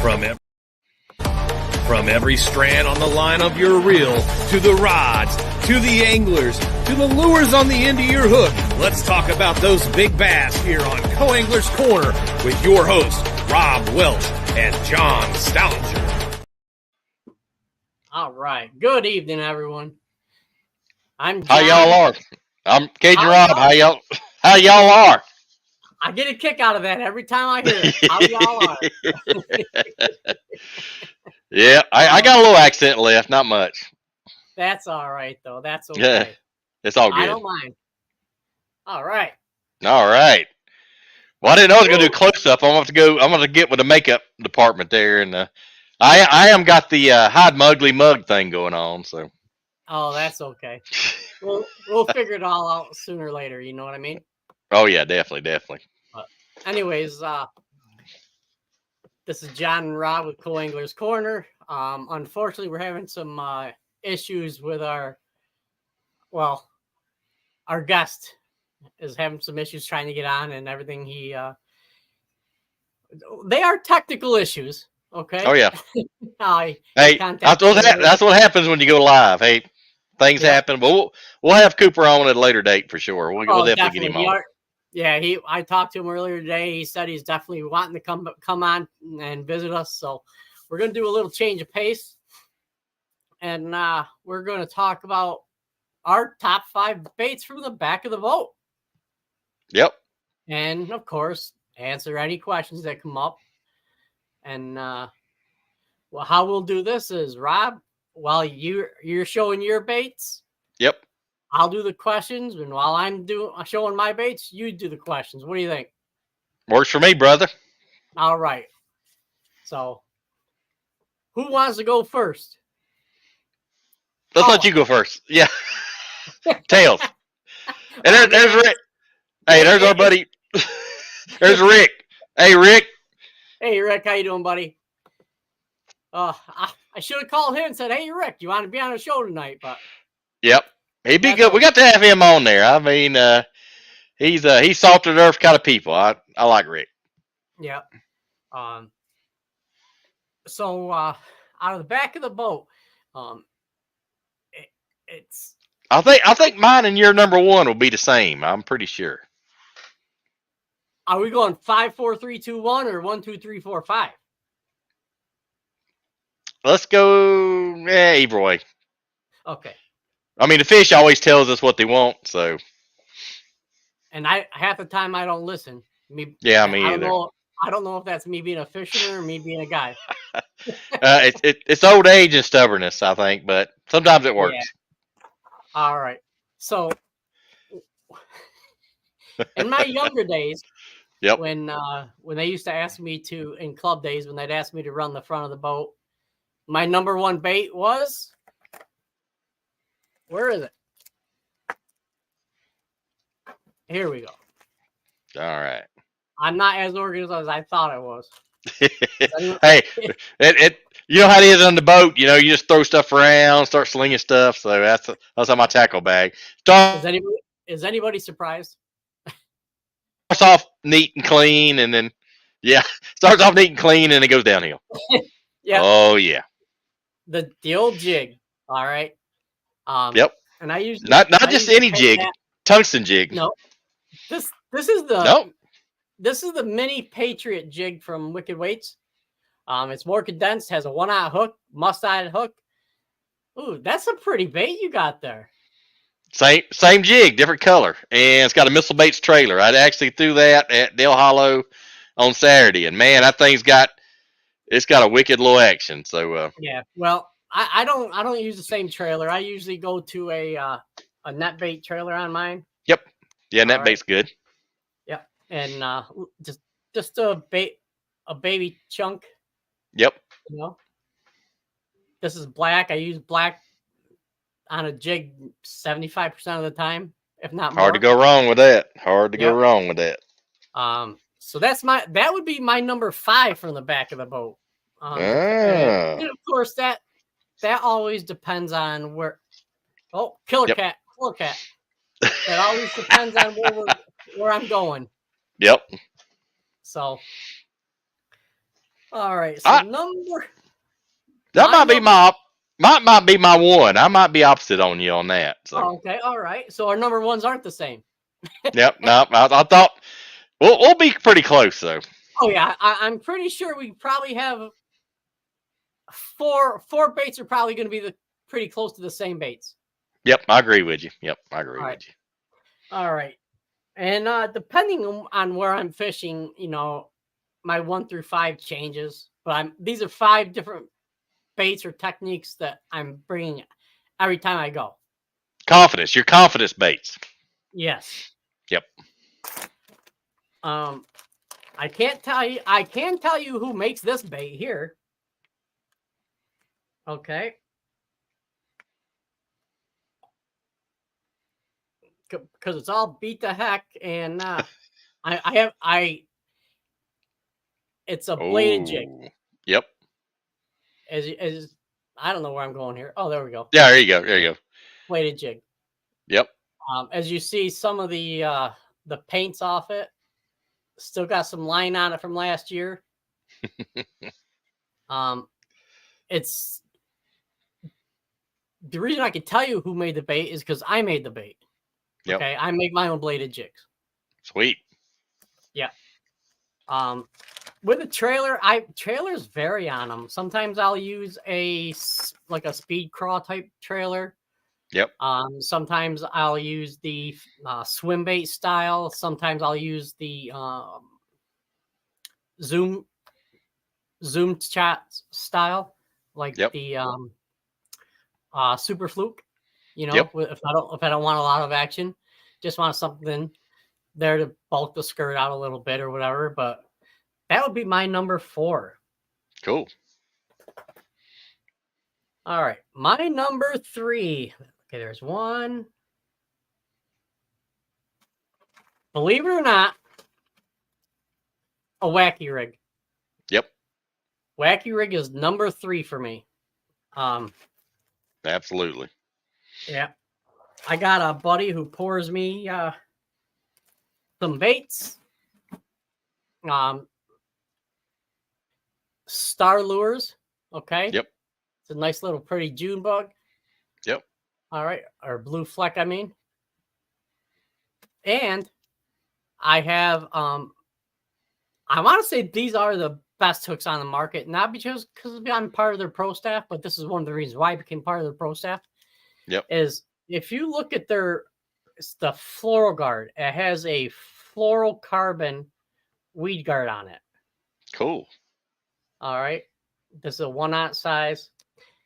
From every strand on the line of your reel, to the rods, to the anglers, to the lures on the end of your hook, let's talk about those big bass here on Co-Angler's Corner with your hosts, Rob Welch and John Stoudinger. All right. Good evening, everyone. I'm John. How y'all are? I'm Cajun Rob. How y'all are? I get a kick out of that every time I hear it. How y'all are? Yeah, I got a little accent left, not much. That's all right, though. That's okay. Yeah, it's all good. I don't mind. All right. All right. Well, I didn't know I was going to do close up. I'm going to get with the makeup department there, and I am got the hide mugly mug thing going on. So. Oh, that's okay. We'll figure it all out sooner or later. You know what I mean? Oh yeah, definitely. Anyways, this is John and Rob with Co-Angler's Corner. Unfortunately, we're having some issues with our guest is having some issues trying to get on and everything. They are technical issues. Okay. Oh yeah. Hey, that's what happens when you go live. Hey, things happen, but we'll have Cooper on at a later date for sure. We'll definitely get him on. I talked to him earlier today. He said he's definitely wanting to come on and visit us. So we're going to do a little change of pace. And we're going to talk about our top 5 baits from the back of the boat. Yep. And, of course, answer any questions that come up. And how we'll do this is, Rob, while you're showing your baits. Yep. I'll do the questions, and while I'm showing my baits, you do the questions. What do you think? Works for me, brother. All right. So, who wants to go first? Let's let you go first. Yeah. Tails. And there's Rick. Hey, there's our buddy. There's Rick. Hey, Rick. Hey, Rick. How you doing, buddy? I should have called him and said, "Hey, Rick, you want to be on the show tonight?" But yep. He'd be good. We got to have him on there. I mean, he's salt to the earth kind of people. I like Rick. Yeah. So out of the back of the boat, it's. I think mine and your number one will be the same. I'm pretty sure. Are we going 5, 4, 3, 2, 1 or 1, 2, 3, 4, 5? Let's go either way. Okay. I mean, the fish always tells us what they want, so. And half the time I don't listen. Me either. I don't know if that's me being a fisherman or me being a guy. It's old age and stubbornness, I think, but sometimes it works. Yeah. All right. So, in my younger days, yep. When they used to ask me in club days, when they'd ask me to run the front of the boat, my number one bait was. Where is it? Here we go. All right. I'm not as organized as I thought I was. Hey, you know how it is on the boat. You know, you just throw stuff around, start slinging stuff. So that's on my tackle bag. Is anybody surprised? Starts off neat and clean, and then starts off neat and clean, and it goes downhill. Yeah. Oh yeah. The old jig. All right. Yep. And I usually not just any jig, tungsten jig. No. This is the mini Patriot jig from Wicked Weights. It's more condensed, has a 1-aught hook, must-eyed hook. Ooh, that's a pretty bait you got there. Same jig, different color, and it's got a Missile Baits trailer. I actually threw that at Dale Hollow on Saturday, and man, that thing's got a wicked low action. So yeah, well, I don't use the same trailer. I usually go to a net bait trailer on mine. Yep. Yeah, net bait's good. Yep, and just a baby chunk. Yep. You know, this is black. I use black on a jig 75% of the time, if not more. Hard to go wrong with that. Go wrong with that. So that would be my number 5 from the back of the boat. And of course that always depends on where. Oh, killer cat. That always depends on where I'm going. Yep. So All right. So I, number that my might be number. might be my one. I might be opposite on you on that. So Oh, okay. All right. So our number ones aren't the same. yep, no, I thought we'll be pretty close though. Oh yeah, I'm pretty sure we probably have four baits are probably going to be pretty close to the same baits. Yep, I agree with you. Yep, I agree All right. with you. All right. And depending on where I'm fishing, my 1 through 5 changes, but these are 5 different baits or techniques that I'm bringing every time I go. Confidence, your confidence baits. Yes. Yep. I can't tell you. I can tell you who makes this bait here. Okay. Because it's all beat the heck, and it's a bladed jig. Yep. As I don't know where I'm going here. Oh, there we go. Yeah, there you go. There you go. Bladed jig. Yep. As you see, some of the paints off it still got some line on it from last year. It's the reason I can tell you who made the bait is because I made the bait. Yep. Okay, I make my own bladed jigs. Sweet. Yeah. With a trailer, trailers vary on them. Sometimes I'll use a speed crawl type trailer. Yep. Sometimes I'll use the swim bait style. Sometimes I'll use the zoom chat style, like Yep. the super fluke. Yep. If I don't want a lot of action, just want something there to bulk the skirt out a little bit or whatever. But that would be my number 4. Cool. All right, my number 3. Okay, there's one. Believe it or not, a wacky rig. Yep. Wacky rig is number 3 for me. Absolutely. Yeah. I got a buddy who pours me some baits. Star lures. Okay. Yep. It's a nice little pretty June bug. Yep. All right. Or blue fleck, I mean. And I have I want to say these are the best hooks on the market, not because I'm part of their pro staff, but this is one of the reasons why I became part of their pro staff. Yep. Is if you look at it's the floral guard, it has a fluorocarbon weed guard on it. Cool. All right. This is a 1/0 size.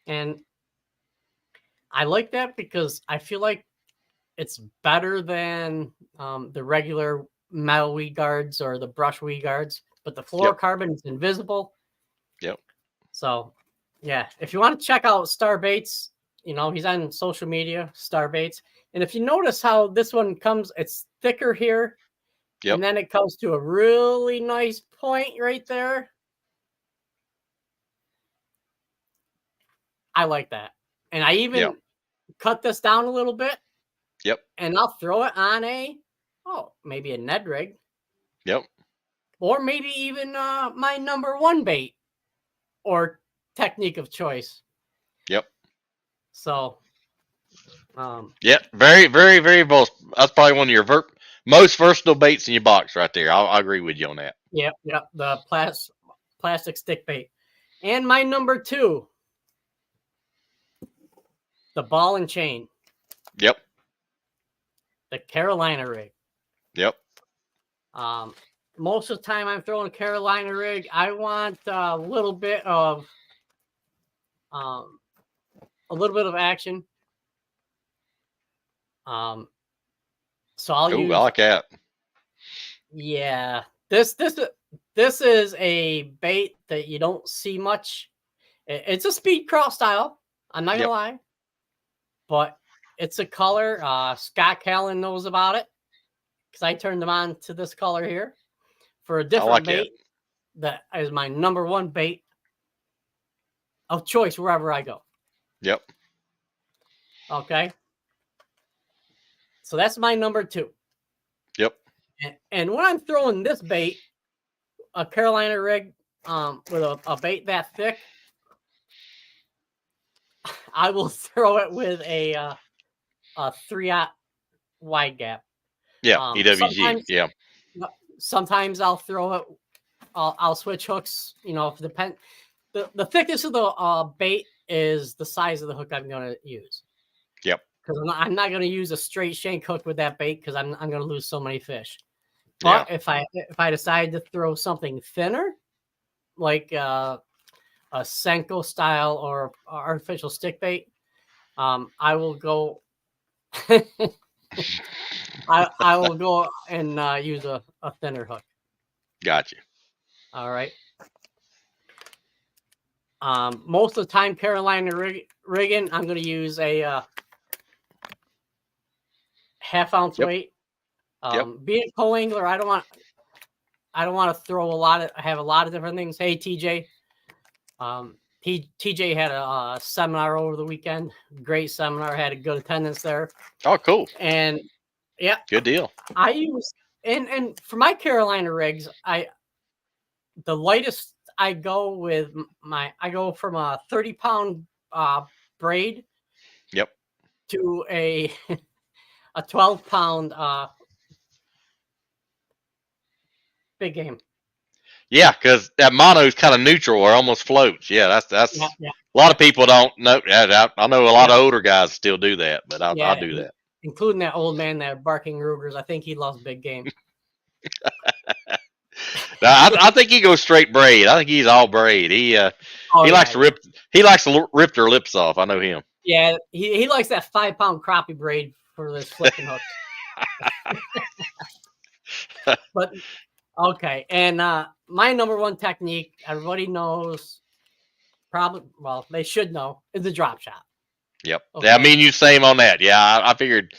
And I like that because I feel like it's better than the regular metal weed guards or the brush weed guards, but the fluorocarbon is invisible. Yep. So, yeah, if you want to check out Star Baits, he's on social media, Star Baits. And if you notice how this one comes, it's thicker here. Yep. And then it comes to a really nice point right there. I like that. And I even cut this down a little bit. Yep. And I'll throw it on maybe a Ned rig. Yep. Or maybe even my number 1 bait or technique of choice. Yep. So, yeah, very, very, very versatile. That's probably one of your most versatile baits in your box right there. I agree with you on that. Yep. The plastic stick bait. And my number 2, the ball and chain. Yep. The Carolina rig. Yep. Most of the time I'm throwing a Carolina rig, I want a little bit of action. So I'll use. I like that. Yeah, this is a bait that you don't see much. It's a speed crawl style. I'm not gonna lie, but it's a color. Scott Callan knows about it because I turned him on to this color here for a different bait. That is my number 1 bait of choice wherever I go. Yep. Okay. So that's my number 2. Yep. And when I'm throwing this bait, a Carolina rig, with a bait that thick, I will throw it with a 3/0 wide gap. Yeah, EWG. Yeah. Sometimes I'll throw it. I'll switch hooks. If the thickness of the bait is the size of the hook I'm going to use. Yep. Because I'm not going to use a straight shank hook with that bait because I'm going to lose so many fish. But if I decide to throw something thinner, like a Senko style or artificial stick bait, I will go. I will go and use a thinner hook. Gotcha. All right. Most of the time, Carolina rigging, I'm going to use a half-ounce weight. Being a co-angler, I don't want to throw have a lot of different things. Hey, TJ. TJ had a seminar over the weekend. Great seminar. Had a good attendance there. Oh, cool. And yeah, good deal. I use and for my Carolina rigs, the lightest I go with I go from a 30-pound braid. Yep. To a 12-pound big game. Yeah, because that mono is kind of neutral or almost floats. Yeah, that's a lot of people don't know. I know a lot of older guys still do that, but I'll do that. Including that old man that barking Rugers. I think he loves big game. I think he goes straight braid. I think he's all braid. He likes to rip. He likes to rip their lips off. I know him. Yeah, he likes that 5-pound crappie braid for this flipping hook. But okay, and my number one technique, everybody knows, they should know, is the drop shot. Yep. Okay. Yeah, I mean, you same on that. Yeah, I figured.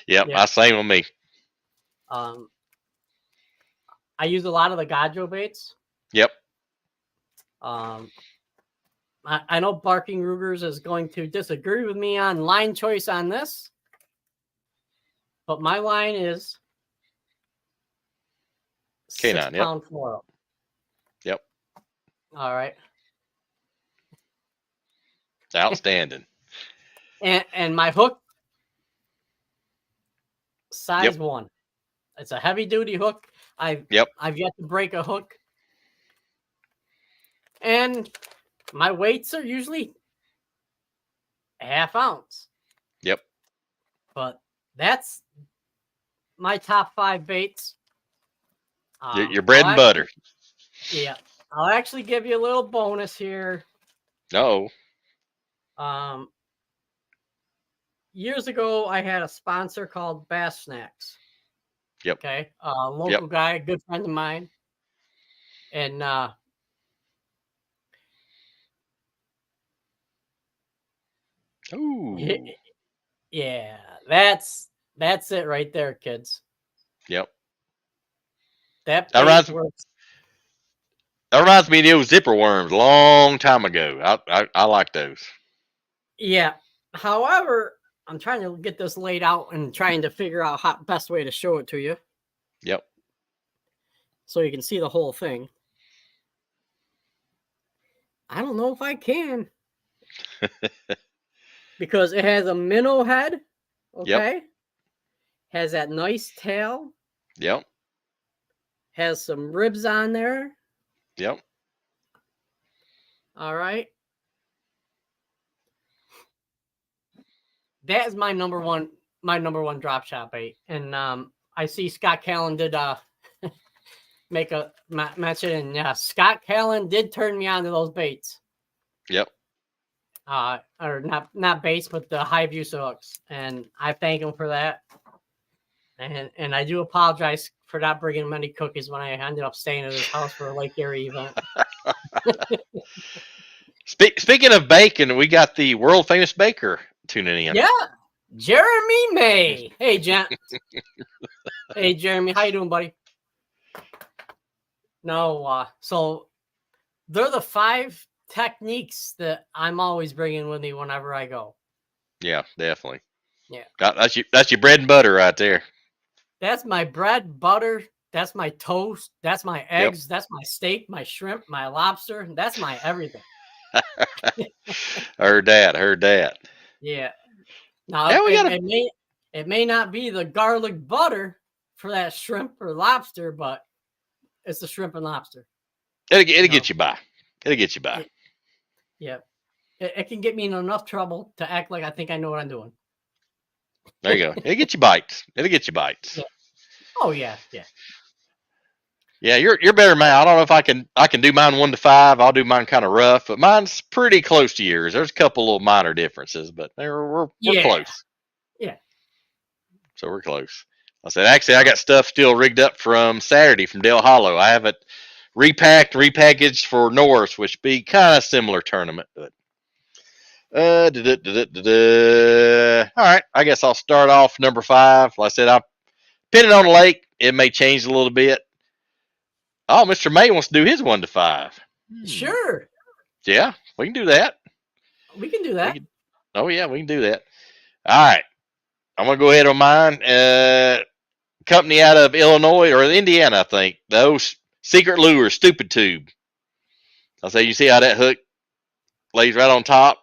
Yep, I same on me. I use a lot of the Gajo baits. Yep. I know Barking Rugers is going to disagree with me on line choice on this, but my line is K9, 6-pound foil. Yep. All right. Outstanding. and my hook, size 1. It's a heavy duty hook. I've yet to break a hook. And my weights are usually a ½ ounce. Yep. But that's my top 5 baits. Your bread and butter. Yeah. I'll actually give you a little bonus here. No. Years ago, I had a sponsor called Bass Snacks. Yep. Okay. Local guy, a good friend of mine. And ooh. Yeah, that's it right there, kids. Yep. That reminds me of those zipper worms a long time ago. I like those. Yeah. However, I'm trying to get this laid out and trying to figure out how best way to show it to you. Yep. So you can see the whole thing. I don't know if I can. Because it has a minnow head. Okay. Yep. Has that nice tail. Yep. Has some ribs on there. Yep. All right. That is my number one drop shot bait. And I see Scott Callan did make a mention, and Scott Callan did turn me on to those baits. Yep. Or not baits, but the high view hooks, and I thank him for that. And I do apologize for not bringing many cookies when I ended up staying at his house for a Lake Erie event. Speaking of bacon, we got the world famous baker tuning in. Yeah, Jeremy May. Hey, Jen. Hey, Jeremy, how you doing, buddy? No, so they're the 5 techniques that I'm always bringing with me whenever I go. Yeah, definitely. Yeah, that's your bread and butter right there. That's my bread, butter. That's my toast. That's my eggs. That's my steak, my shrimp, my lobster. That's my everything. Heard that. Yeah. Now Yeah, we got it may not be the garlic butter for that shrimp or lobster, but it's the shrimp and lobster. It'll get you by. It'll get you by. Yeah. It can get me in enough trouble to act like I think I know what I'm doing. There you go. It'll get you bites. Yeah. Oh yeah. Yeah, you're better, man. I don't know if I can do mine 1 to 5. I'll do mine kind of rough, but mine's pretty close to yours. There's a couple little minor differences, but we're close. Yeah. So we're close. I said, actually, I got stuff still rigged up from Saturday from Dale Hollow. I have it repackaged for Norris, which be kind of similar tournament. But all right, I guess I'll start off number 5. Like I said, I'm pinning on the lake. It may change a little bit. Oh, Mr. May wants to do his 1 to 5. Sure. Yeah, we can do that. We can do that. Oh yeah, we can do that. All right, I'm gonna go ahead on mine. Company out of Illinois or Indiana, I think. Those Secret Lures, Stupid Tube. I'll say, you see how that hook lays right on top?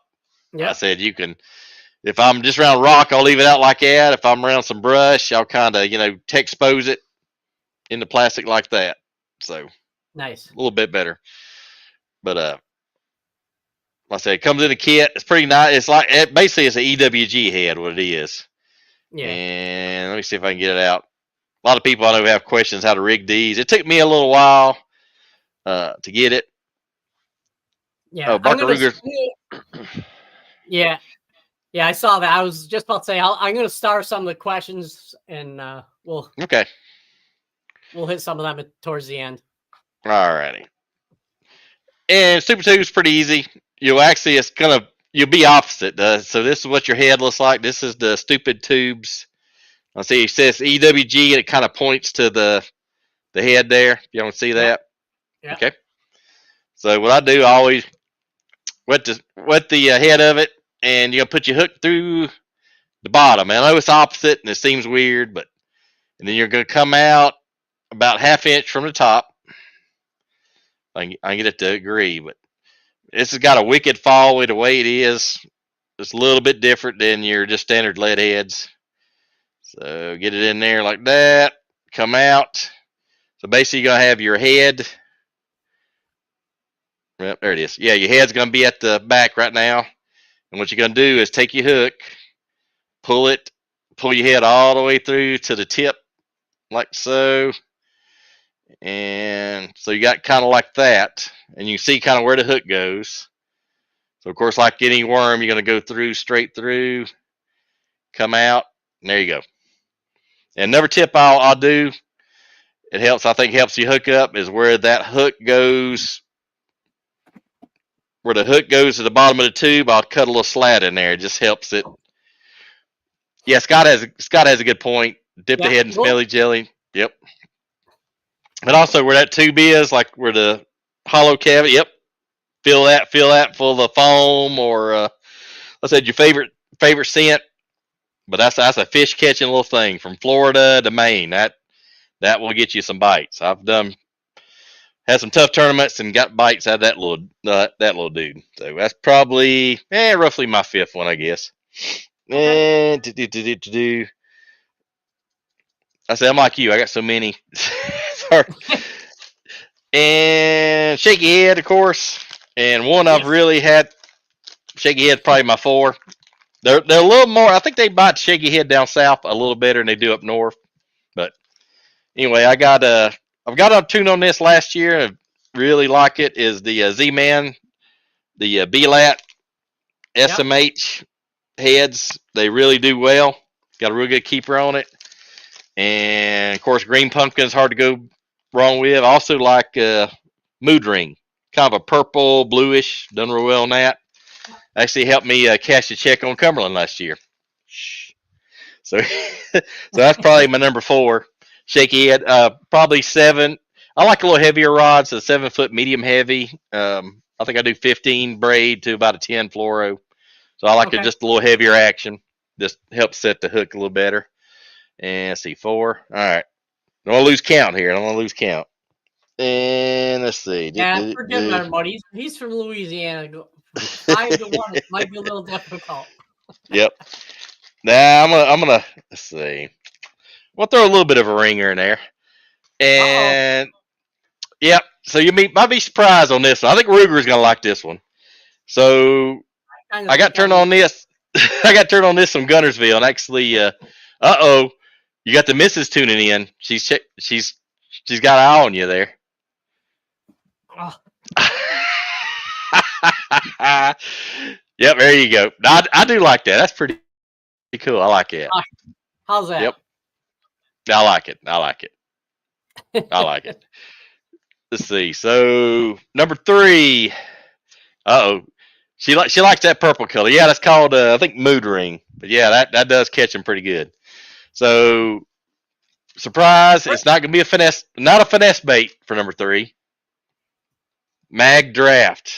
Yeah. I said, you can, if I'm just around rock, I'll leave it out like that. If I'm around some brush, I'll kind of, expose it in the plastic like that. So nice. A little bit better. But, like I said, it comes in a kit. It's pretty nice. It's like, basically it's an EWG head, what it is. Yeah. And let me see if I can get it out. A lot of people I know have questions how to rig these. It took me a little while to get it. Yeah. Yeah. Yeah, I saw that. I was just about to say I'm going to start some of the questions, and we'll hit some of them towards the end. All righty. And Super 2 is pretty easy. You'll be opposite. So this is what your head looks like. This is the Stupid Tubes. I see it says EWG, and it kind of points to the head there. You don't see that? Yeah. Okay. So what I do, I always wet the head of it, and you're gonna put your hook through the bottom. And I know it's opposite, and it seems weird, and then you're gonna come out about 1/2 inch from the top. I can get it to agree, but this has got a wicked fall with the way it is. It's a little bit different than your just standard lead heads. So get it in there like that. Come out. So basically, you're gonna have your head. Well, there it is. Yeah, your head's gonna be at the back right now. And what you're gonna do is take your hook, pull your head all the way through to the tip, like so. And so you got kind of like that, and you see kind of where the hook goes. So of course, like any worm, you're gonna go straight through, come out, and there you go. And another tip I'll do, I think helps you hook up, is where that hook goes. Where the hook goes to the bottom of the tube, I'll cut a little slat in there. It just helps it. Yeah, Scott has a good point. Dip the head in smelly jelly. Yep. But also where that tube is, like where the hollow cavity. Yep. Fill that full of foam, or I said your favorite scent. But that's a fish catching little thing from Florida to Maine. That will get you some bites. I've had some tough tournaments and got bites out of that little dude. So that's probably roughly my 5th one, I guess. Okay. And I said, I'm like you. I got so many. Sorry. And shaky head, of course. And one I've really had. Shaky head, probably my 4. They're a little more. I think they bite shaky head down south a little better than they do up north. But anyway, I've got a tune on this last year. And I really like it. Is the Z-Man, the B-Lat SMH heads. They really do well. Got a real good keeper on it. And of course, green pumpkin is hard to go wrong with. I also like Mood Ring, kind of a purple, bluish. Done real well on that. Actually helped me cash a check on Cumberland last year. So that's probably my number 4. Shaky head, probably 7. I like a little heavier rods, so 7-foot medium heavy. I think I do 15 braid to about a 10 fluoro. So I like it just a little heavier action. Just helps set the hook a little better. And let's see, 4. All right. don't want to lose count here. I don't want to lose count. And let's see. Yeah, forgive him, everybody. He's from Louisiana. 5-1 might be a little difficult. Yep. Now I'm gonna let's see. We'll throw a little bit of a ringer in there. And yep. So you might be surprised on this one. I think Ruger's gonna like this one. So I got turned on this. I got turned on this from Gunnersville, and actually, you got the missus tuning in. She's got an eye on you there. Oh. Yep, there you go. I do like that. That's pretty cool. I like it. How's that? Yep. I like it. I like it. I like it. Let's see. So number 3. She likes that purple color. Yeah, that's called I think mood ring. But yeah, that does catch him pretty good. So surprise, it's not gonna be not a finesse bait for number 3. Mag draft.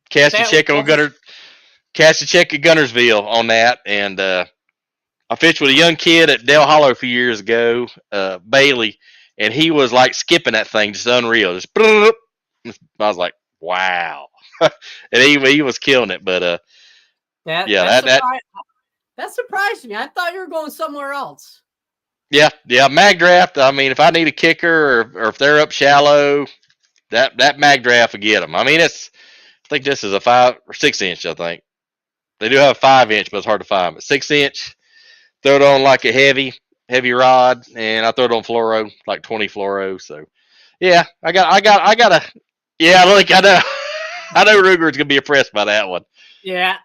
Cast a check at Gunnersville on that, and I fished with a young kid at Dale Hollow a few years ago, Bailey, and he was like skipping that thing, just unreal. Just I was like, wow, and he was killing it. But that surprised me. I thought you were going somewhere else. Yeah, mag draft. I mean, if I need a kicker or if they're up shallow, that mag draft will get them. I mean, I think this is a 5 or 6 inch. I think they do have a 5 inch, but it's hard to find. But 6 inch, throw it on like a heavy rod, and I throw it on fluoro, like 20 fluoro. So yeah, I got a yeah. Look, I know Ruger's gonna be impressed by that one. Yeah.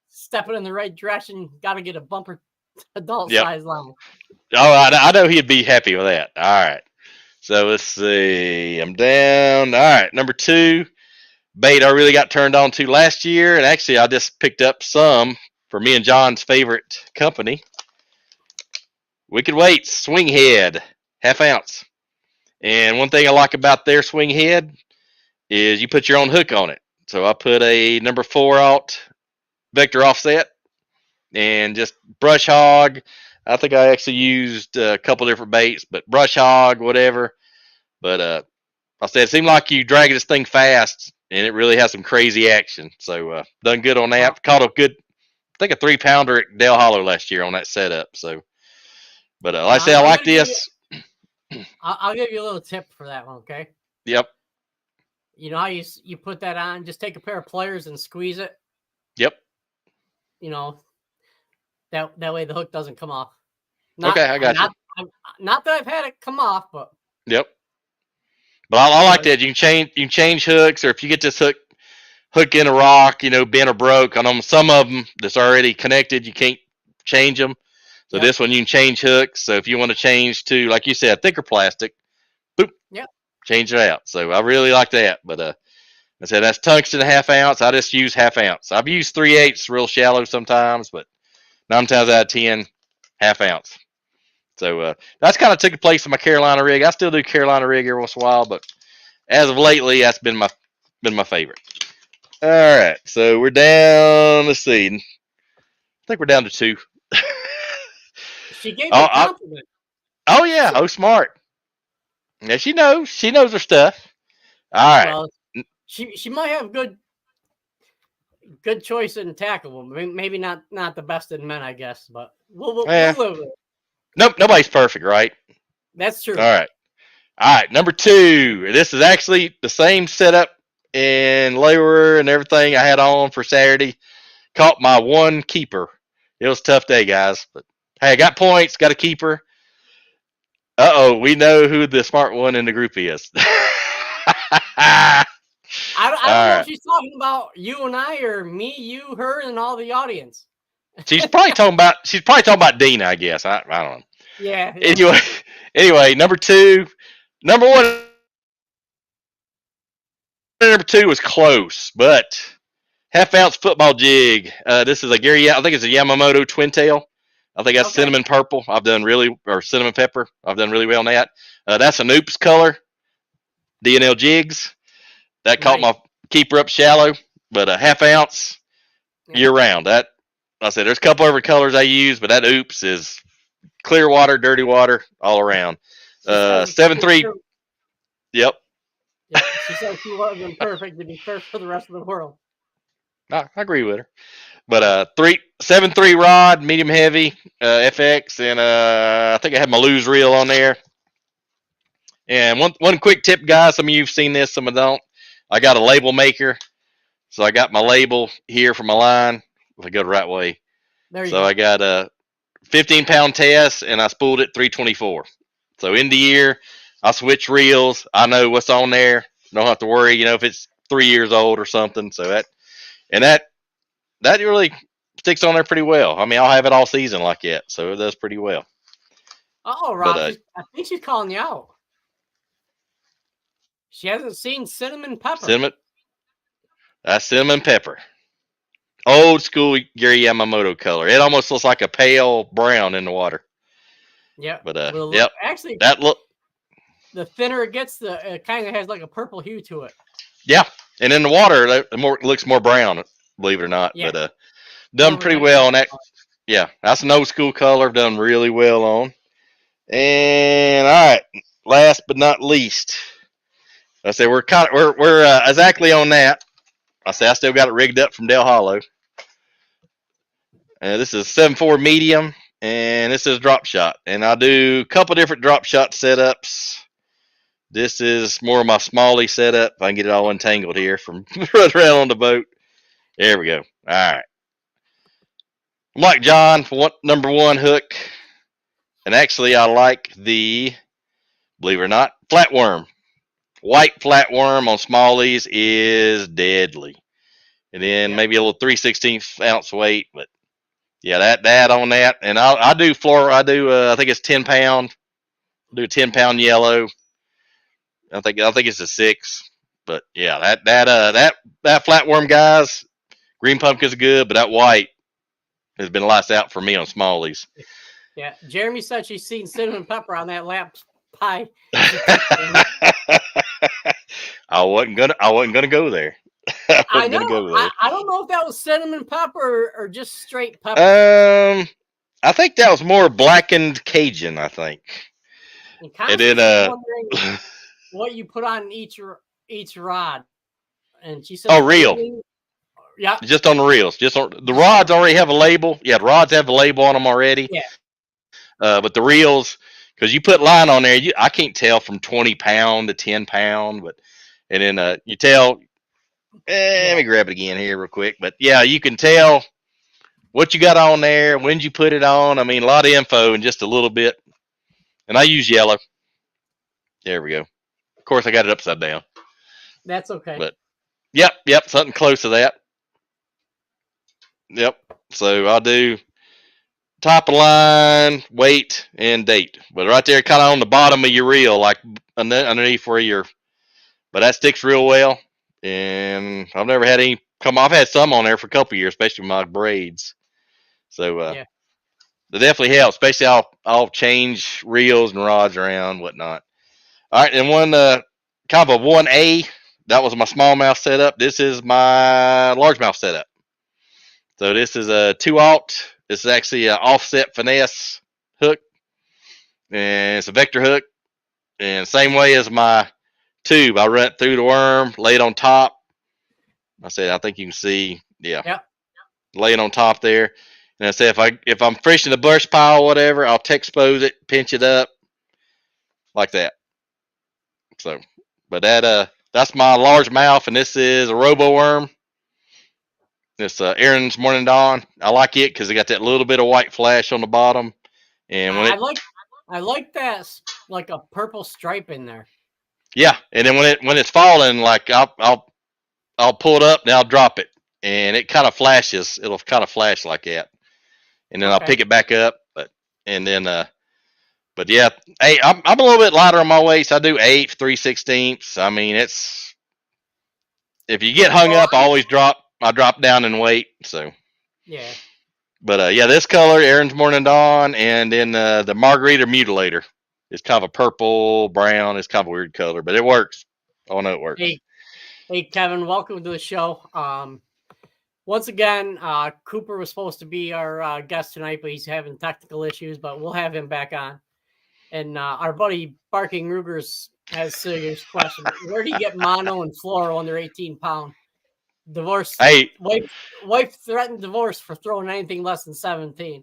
Stepping in the right direction. Got to get a bumper adult size line. Oh, I know he'd be happy with that. All right. So let's see. I'm down. All right. Number 2, bait I really got turned on to last year. And actually, I just picked up some for me and John's favorite company. Wicked Weights swing head, 1/2 ounce. And one thing I like about their swing head is you put your own hook on it. So I put a number 4/0 vector offset and just brush hog. I think I actually used a couple different baits, but brush hog, whatever. But I said it seemed like you drag this thing fast, and it really has some crazy action. So done good on that. Caught a good, I think a 3-pounder at Dale Hollow last year on that setup. So, but like I said, I like this. I'll give you a little tip for that one, okay? Yep. You know how you put that on? Just take a pair of pliers and squeeze it. Yep. You know, that way the hook doesn't come off. Okay, I got you. Not that I've had it come off, but yep. But I like that. You can change hooks, or if you get this hook in a rock, bent or broke. I know some of them that's already connected, you can't change them. So this one you can change hooks. So if you want to change to, like you said, thicker plastic, boop, change it out. So I really like that. But I said that's tungsten 1/2 ounce. I just use 1/2 ounce. I've used 3/8 real shallow sometimes, but 9 times out of 10, 1/2 ounce. So that's kind of took the place of my Carolina rig. I still do Carolina rig every once in a while, but as of lately, that's been my favorite. All right, so we're down. Let's see. I think we're down to 2. She gave me a compliment. Oh yeah, smart. Yeah, she knows her stuff. All right. Well, she might have good choice in tackle. Maybe not the best in men, I guess, but we'll live with it. Nope, nobody's perfect, right? That's true. All right. Number 2. This is actually the same setup and lure and everything I had on for Saturday. Caught my one keeper. It was a tough day, guys, but hey, I got points, got a keeper. We know who the smart one in the group is. I don't know if she's talking about you and I, or me, you, her, and all the audience. She's probably talking about Dina, I guess. I don't know. Yeah. Anyway, number 2, number 1, number 2 was close, but 1/2 ounce football jig. This is I think it's a Yamamoto twin tail. I think that's cinnamon purple. Or cinnamon pepper. I've done really well on that. That's an oops color. DNL jigs. That caught my keeper up shallow, but a 1/2 ounce year round. That I said there's a couple other colors I use, but that oops is clear water, dirty water, all around. She says it's 7.3. perfect. Yep. Yeah, she says she wasn't perfect to be fair for the rest of the world. I agree with her. But 7.3 rod, medium heavy, FX, and I think I had my lose reel on there. And one quick tip, guys. Some of you've seen this, some of don't. I got a label maker, so I got my label here for my line. If I go the right way, There you so go. I got a 15-pound test, and I spooled it 324. So in the year, I switch reels. I know what's on there. Don't have to worry, if it's 3 years old or something. So that really sticks on there pretty well. I mean, I'll have it all season like that, so it does pretty well. Oh, Rob, I think she's calling you out. She hasn't seen cinnamon pepper. That's cinnamon pepper. Old school Gary Yamamoto color. It almost looks like a pale brown in the water. Yeah. But yep. Actually, that look. The thinner it gets, it kind of has like a purple hue to it. Yeah, and in the water, it looks more brown. Believe it or not, yeah. But done more pretty well on that. Yeah, that's an old school color. Done really well on. And all right, last but not least, I say we're exactly on that. I say I still got it rigged up from Del Hollow. This is 7.4 medium, and this is drop shot. And I do a couple different drop shot setups. This is more of my smallie setup. If I can get it all untangled here from running around on the boat. There we go. All right. I'm like John for number one hook. And actually, I like the, believe it or not, flatworm. White flatworm on smallies is deadly. And then maybe a little 3/16 ounce weight. But yeah, that on that. And I do I think it's 10 pound. I do a 10-pound yellow. I think it's a 6. But yeah, that flatworm, guys, green pumpkin's good, but that white has been lights out for me on smallies. Yeah, Jeremy said she's seen cinnamon pepper on that lamp pie. I wasn't gonna go there. I know. I don't know if that was cinnamon pepper or just straight pepper. I think that was more blackened Cajun. I think. And then wondering what you put on each rod, and she said, "Oh, reel." Yeah, just on the reels. Just on the rods already have a label. Yeah, the rods have a label on them already. Yeah. But the reels, because you put line on there, I can't tell from 20 pound to 10 pound, and then you tell. Let me grab it again here real quick. But yeah, you can tell what you got on there, when you put it on. I mean, a lot of info in just a little bit. And I use yellow. There we go. Of course, I got it upside down. That's okay. But yep, something close to that. Yep. So I'll do top of line, weight, and date. But right there, kind of on the bottom of your reel, like underneath where you're. But that sticks real well. And I've never had any come off. I've had some on there for a couple of years, especially with my braids. So it definitely helps. Especially I'll change reels and rods around, whatnot. All right, and one kind of a 1A. That was my smallmouth setup. This is my largemouth setup. So this is a 2/0. This is actually an offset finesse hook, and it's a vector hook. And same way as my tube, I run it through the worm, lay it on top. I think you can see, lay it on top there. And I said if I'm fishing the brush pile or whatever, I'll expose it, pinch it up like that. So, but that's my largemouth, and this is a robo worm. It's Aaron's Morning Dawn. I like it because it got that little bit of white flash on the bottom. And when I like that, like a purple stripe in there. Yeah, and then when it's falling, like I'll pull it up and I'll drop it, and it kind of flashes. It'll kind of flash like that, and then I'll pick it back up. But yeah, hey, I'm a little bit lighter on my waist. I do 8 3/16. I mean, it's if you get hung up, I drop down in weight. So yeah. But this color, Aaron's Morning Dawn, and then the Margarita Mutilator. It's kind of a purple, brown. It's kind of a weird color, but it works. Oh, no, it works. Hey, Kevin, welcome to the show. once again, Cooper was supposed to be our guest tonight, but he's having technical issues. But we'll have him back on. And our buddy Barking Rugers has a serious question: where do you get mono and fluoro under 18-pound? Divorce. Hey, wife threatened divorce for throwing anything less than 17.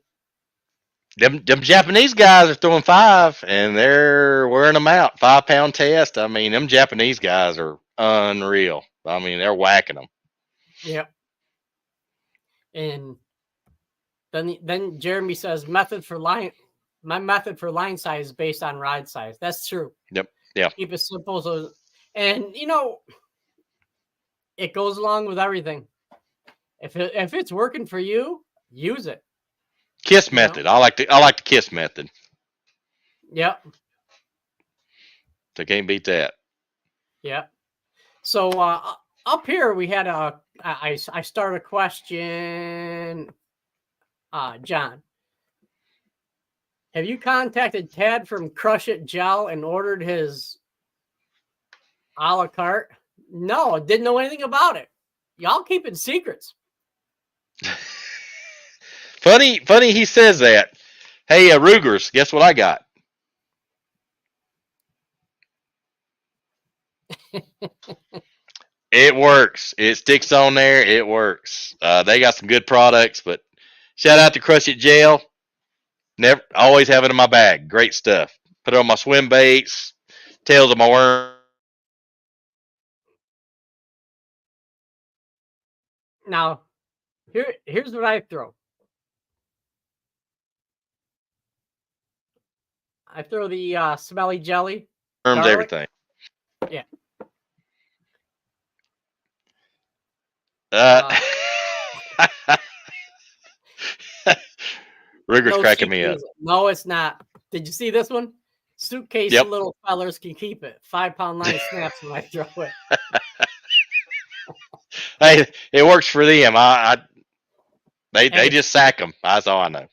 them Japanese guys are throwing 5, and they're wearing them out. 5-pound test. I mean, them Japanese guys are unreal. I mean, they're whacking them. Yep. And then Jeremy says method for line. My method for line size is based on rod size. That's true. Yep. Yeah. Keep it simple. So, and it goes along with everything. If it's working for you, use it. Kiss method. I like the kiss method. Yep. So can't beat that. Yep. So up here we had I start a question. John, have you contacted Tad from Crush It Gel and ordered his a la carte? No, didn't know anything about it. Y'all keeping secrets. Funny he says that. Hey, Rugers, guess what I got? It works. It sticks on there. It works. They got some good products, but shout out to Crush It Gel. Never, always have it in my bag. Great stuff. Put it on my swim baits, tails of my worm. Now, here's what I throw. I throw the smelly jelly. Worms, garlic. everything. Yeah. Ruger's cracking me up. No, it's not. Did you see this one? Suitcase Yep. little fellers can keep it. 5-pound line snaps when I throw it. Hey, it works for them. They just sack them. That's all I know.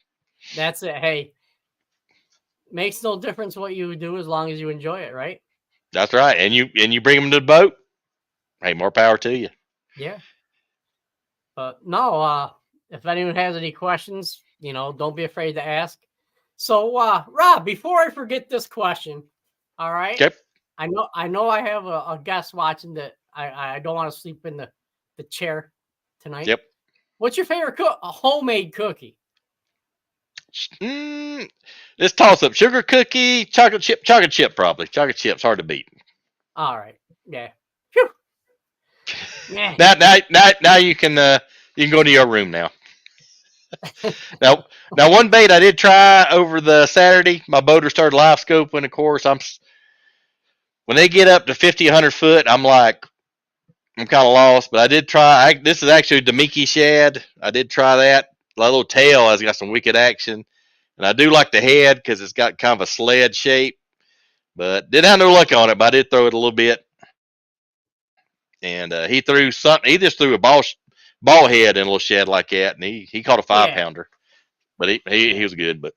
That's it. Hey, makes no difference what you do as long as you enjoy it, right? That's right. And you bring them to the boat. Hey, more power to you. Yeah. But no, if anyone has any questions, don't be afraid to ask. So, Rob, before I forget this question, all right? Okay. I know I have a guest watching that I don't want to sleep in the chair tonight. Yep. What's your favorite a homemade cookie? This toss up: sugar cookie, chocolate chip probably. Chocolate chip's hard to beat. All right. Yeah. Phew. Yeah. Now you can go to your room now. now one bait I did try over the Saturday. My boater started live scoping. Of course, when they get up to 50, 100 foot, I'm kind of lost. But I did try. This is actually Damiki shad. I did try that. The little tail has got some wicked action, and I do like the head because it's got kind of a sled shape. But didn't have no luck on it. But I did throw it a little bit, and he threw something. He just threw a ball head in a little shed like that, and he caught a 5-pounder. But he was good. But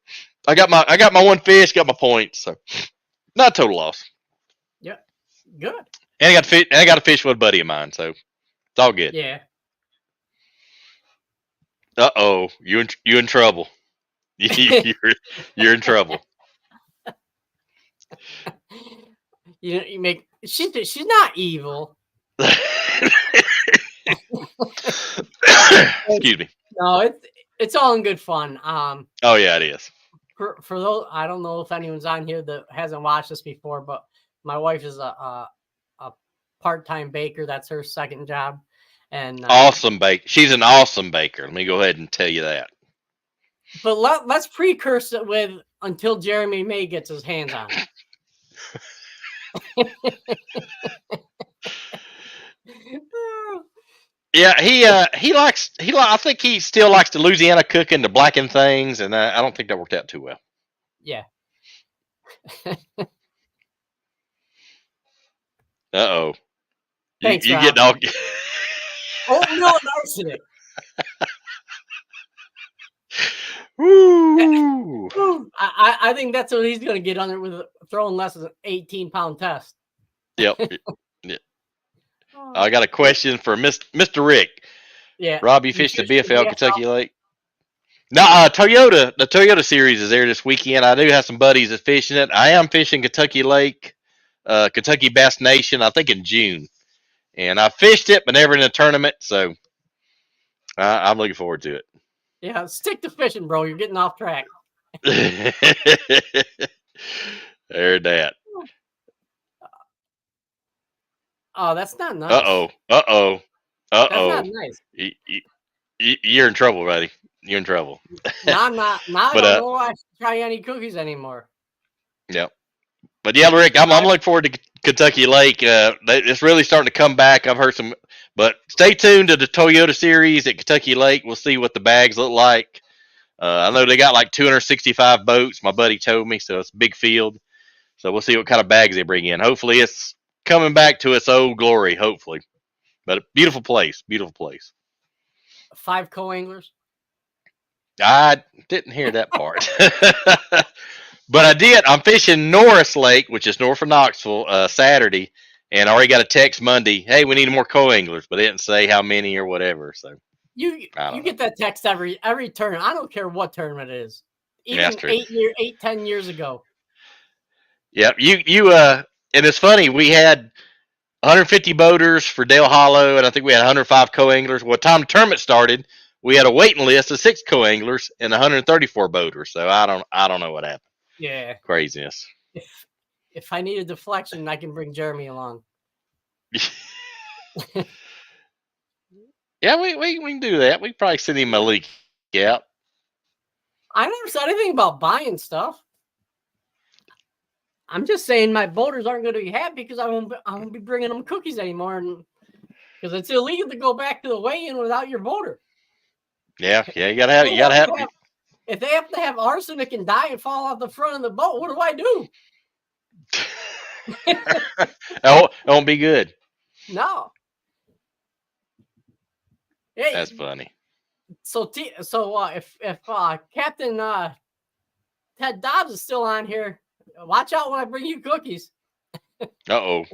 I got my one fish, got my points, so not a total loss. Yeah, good. And I got a fish with a buddy of mine, so it's all good. Yeah. Uh-oh, you in trouble. You're in trouble. You make she's not evil. Excuse me. No, it's all in good fun. Oh yeah, it is. For those, I don't know if anyone's on here that hasn't watched this before, but my wife is a part-time baker. That's her second job. And awesome bake. She's an awesome baker. Let me go ahead and tell you that. But let's precurse it with until Jeremy May gets his hands on it. Yeah, I think he still likes the Louisiana cooking, the blackened things, and I don't think that worked out too well. Yeah. Uh-oh. Thanks, you Rob. getting all... Oh, no, arsenic. Woo! I think that's what he's going to get under with throwing less than an 18-pound test. Yep. Yeah. I got a question for Mr. Rick. Yeah. Rob, you You fished the fished the BFL BFL? Kentucky Lake? No, Toyota. The Toyota series is there this weekend. I do have some buddies that fishing it. I am fishing Kentucky Lake, Kentucky Bass Nation. I think in June, and I fished it, but never in a tournament. So I'm looking forward to Yeah, stick to fishing, bro. You're getting off track. it. There, that. Oh, that's not nice. Uh oh. That's not nice. You're in trouble, buddy. You're in trouble. Now I'm not. Now I But don't know why I should try any cookies anymore. yeah. But yeah, Rick, I'm looking forward to Kentucky Lake. It's really starting to come back. I've heard some, but stay tuned to the Toyota series at Kentucky Lake. We'll see what the bags look like. I know they got like 265 boats. My buddy told me, so it's a big field. So we'll see what kind of bags they bring in. Hopefully, it's coming back to its old glory. Hopefully, but a beautiful place. Beautiful place. 5 co-anglers. I didn't hear that part. But I did. I'm fishing Norris Lake, which is north of Knoxville, Saturday, and I already got a text Monday. Hey, we need more co-anglers, but it didn't say how many or whatever. So you get that text every tournament. I don't care what tournament it is. Even 10 years ago. Yep. And it's funny. We had 150 boaters for Dale Hollow, and I think we had 105 co-anglers. Well, time the tournament started, we had a waiting list of 6 co-anglers and 134 boaters. So I don't know what happened. Yeah. Craziness. If I need a deflection, I can bring Jeremy along. Yeah, we can do that. We can probably send him a leak out. I never said anything about buying stuff. I'm just saying my boaters aren't going to be happy because I won't be bringing them cookies anymore, and because it's illegal to go back to the weigh-in without your boater. Yeah, you gotta have. If they have to have arsenic and die and fall off the front of the boat, what do I do? It won't be good. No. Hey, That's funny. So if Captain Ted Dobbs is still on here, watch out when I bring you cookies. Uh-oh.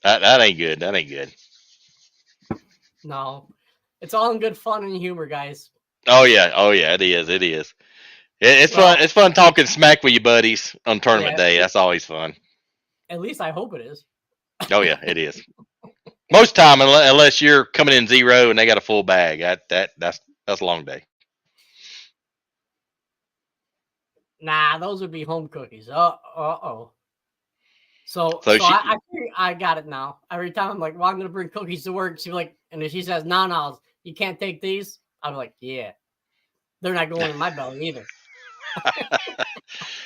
That ain't good. That ain't good. No. It's all in good fun and humor, guys. Oh yeah, it is. It's fun. It's fun talking smack with your buddies on tournament day. That's always fun. At least I hope it is. Oh yeah, it is. Most time, unless you're coming in 0 and they got a full bag, that's a long day. Nah, those would be home cookies. So I got it now. Every time I'm like, well, I'm gonna bring cookies to work. She's like, and if she says, no, you can't take these. I'm like, yeah, they're not going in my belly either.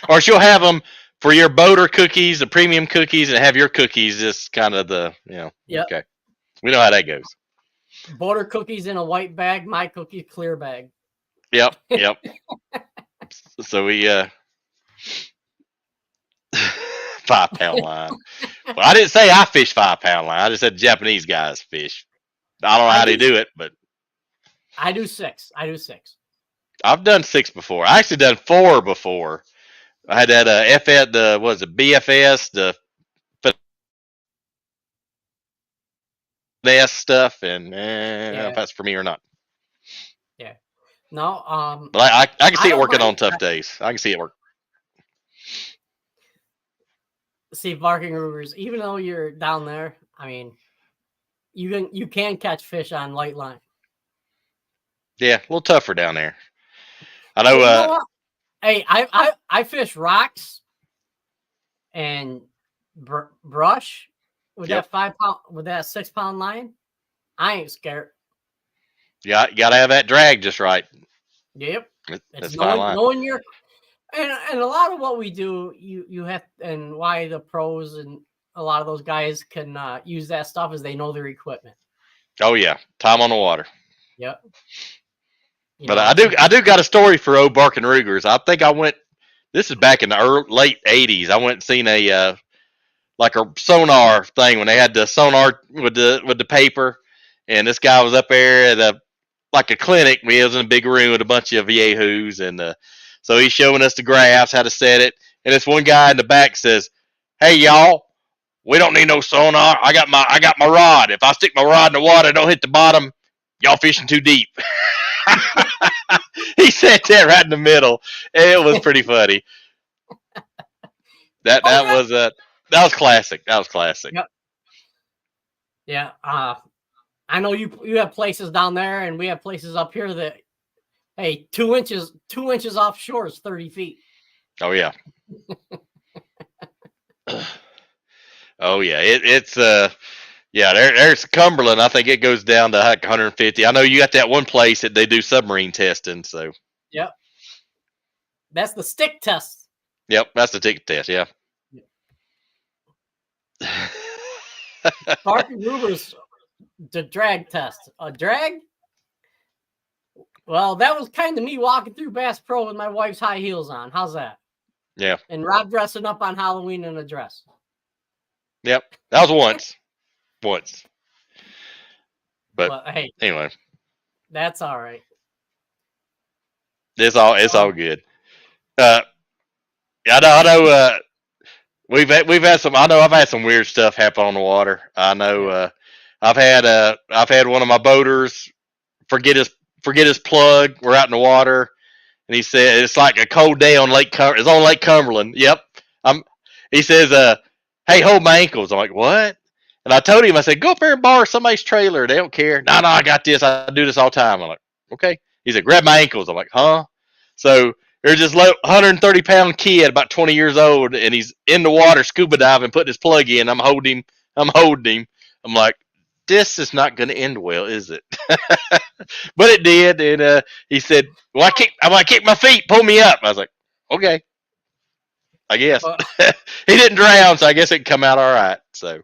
Or she'll have them for your boater cookies, the premium cookies, and have your cookies just kind of Yep. Okay. We know how that goes. Boater cookies in a white bag, my cookies clear bag. Yep. So we 5-pound line. Well, I didn't say I fish 5-pound line. I just said Japanese guys fish. I don't know how they do it, but I do 6. I've done 6 before. I actually done 4 before. I had that BFS, the finesse stuff, and if that's for me or not. Yeah. No. But I can see it working on tough days. I can see it work. See, Barking Rugers, even though you're down there, I mean, you can catch fish on light line. Yeah, a little tougher down there. I know. You know what? Hey, I fish rocks and brush with that 5-pound with that 6-pound line. I ain't scared. Yeah, you gotta have that drag just right. Yep. That's knowing your and a lot of what we do, you have, and why the pros and a lot of those guys can use that stuff is they know their equipment. Oh yeah, time on the water. Yep. But I do got a story for old Barking Rugers. I think I went. This is back in the late '80s. I went and seen a like a sonar thing when they had the sonar with the paper, and this guy was up there at a clinic. We was in a big room with a bunch of yahoos, and so he's showing us the graphs, how to set it. And this one guy in the back says, "Hey y'all, We don't need no sonar. I got my rod. If I stick my rod in the water, don't hit the bottom. Y'all fishing too deep. He said that right in the middle. It was pretty funny. That was classic. That was classic. Yep. Yeah. I know you have places down there, and we have places up here that, hey, 2 inches offshore is 30 feet. Oh yeah. Oh yeah. It's yeah. There's Cumberland. I think it goes down to like 150. I know you got that one place that they do submarine testing. So. Yep. That's the stick test. Yep, that's the ticket test. Yeah. Barky Ruber's the drag test. A drag? Well, that was kind of me walking through Bass Pro with my wife's high heels on. How's that? Yeah. And Rob dressing up on Halloween in a dress. Yep. That was once. Once. But hey, anyway. That's all right. It's all good. I know we've had some. I know I've had some weird stuff happen on the water. I know I've had one of my boaters forget his plug. We're out in the water, and he said it's like a cold day on It's on Lake Cumberland. Yep. He says, "Hey, hold my ankles." I'm like, "What?" And I told him, I said, "Go up there and borrow somebody's trailer. They don't care." No, I got this. I do this all the time. I'm like, "Okay." He said, "Grab my ankles." I'm like, "Huh?" So there's this 130-pound kid, about 20 years old, and he's in the water scuba diving, putting his plug in. I'm holding him. I'm like, this is not going to end well, is it? But it did, and he said, "Well, I kick my feet, pull me up." I was like, "Okay, I guess." He didn't drown, so I guess it can come out all right. So,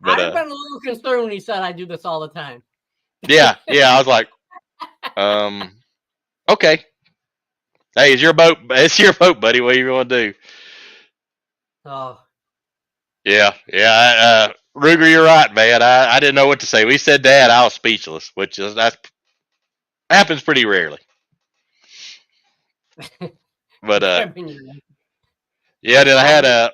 but I've been a little concerned when he said I do this all the time. Yeah, I was like, okay. Hey, it's your boat, buddy. What are you going to do? Oh. Yeah. Ruger, you're right, man. I didn't know what to say. We said that, I was speechless, which is that happens pretty rarely. But yeah, then I had a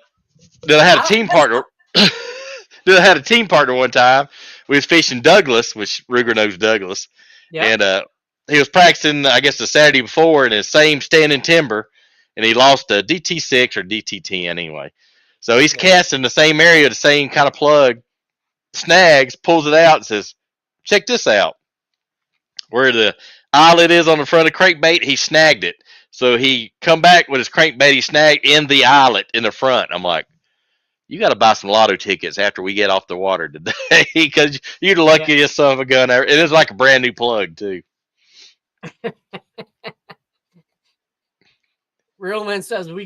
team partner. Then I had a team partner one time. We was fishing Douglas, which Ruger knows Douglas, and he was practicing, I guess, the Saturday before in his same standing timber, and he lost a DT6 or DT10 anyway. So he's casting the same area, the same kind of plug, snags, pulls it out, and says, "Check this out." Where the eyelet is on the front of the crankbait, he snagged it. So he come back with his crankbait, he snagged in the eyelet in the front. I'm like, you got to buy some lotto tickets after we get off the water today, because you're the luckiest son of a gun ever. It is like a brand new plug too. Real Man says we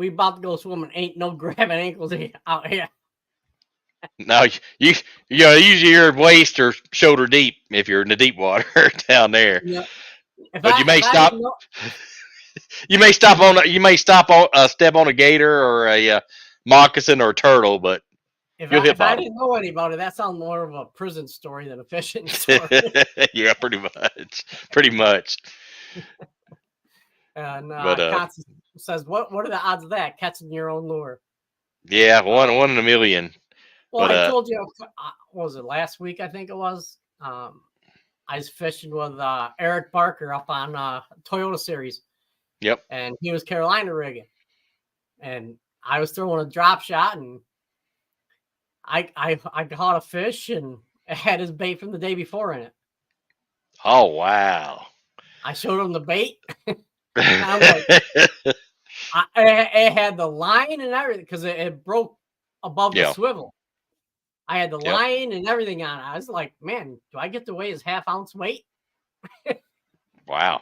about to go swimming. Ain't no grabbing ankles out here. No, usually you're waist or shoulder deep if you're in the deep water down there. Yeah. But you may stop. You may stop on step on a gator or a moccasin or a turtle, but if I didn't know any about it, that sounds more of a prison story than a fishing story. Yeah, pretty much. And Constance says, "What are the odds of that catching your own lure?" Yeah, one in a million. Well, I told you, what was it, last week? I think it was. I was fishing with Eric Barker up on Toyota Series. Yep. And he was Carolina rigging, and I was throwing a drop shot, and I caught a fish, and it had his bait from the day before in it. Oh wow! I showed him the bait. I'm like, it had the line and everything because it broke above the swivel. I had the line and everything on it. I was like, man, do I get to weigh his half-ounce weight? Wow.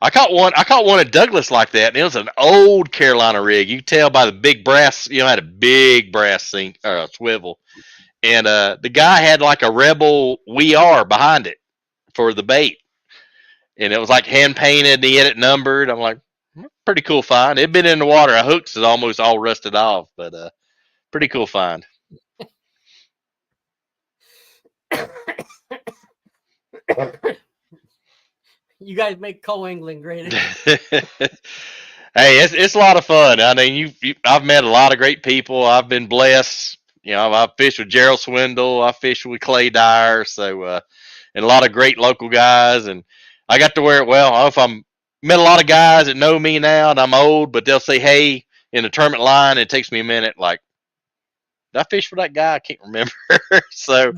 I caught one at Douglas like that, and it was an old Carolina rig. You can tell by the big brass, had a big brass swivel. And the guy had like a Rebel We Are behind it for the bait. And it was like hand painted, and he had it numbered. I'm like, pretty cool find. It'd been in the water. Our hooks is almost all rusted off, but pretty cool find. You guys make co-angling great. Hey, it's a lot of fun. I mean, I've met a lot of great people. I've been blessed. I've fished with Gerald Swindle. I fished with Clay Dyer. So, and a lot of great local guys. And I got to wear it well. I don't know if I'm met a lot of guys that know me now, and I'm old, but they'll say, "Hey," in the tournament line. It takes me a minute. Like, did I fish for that guy? I can't remember. So,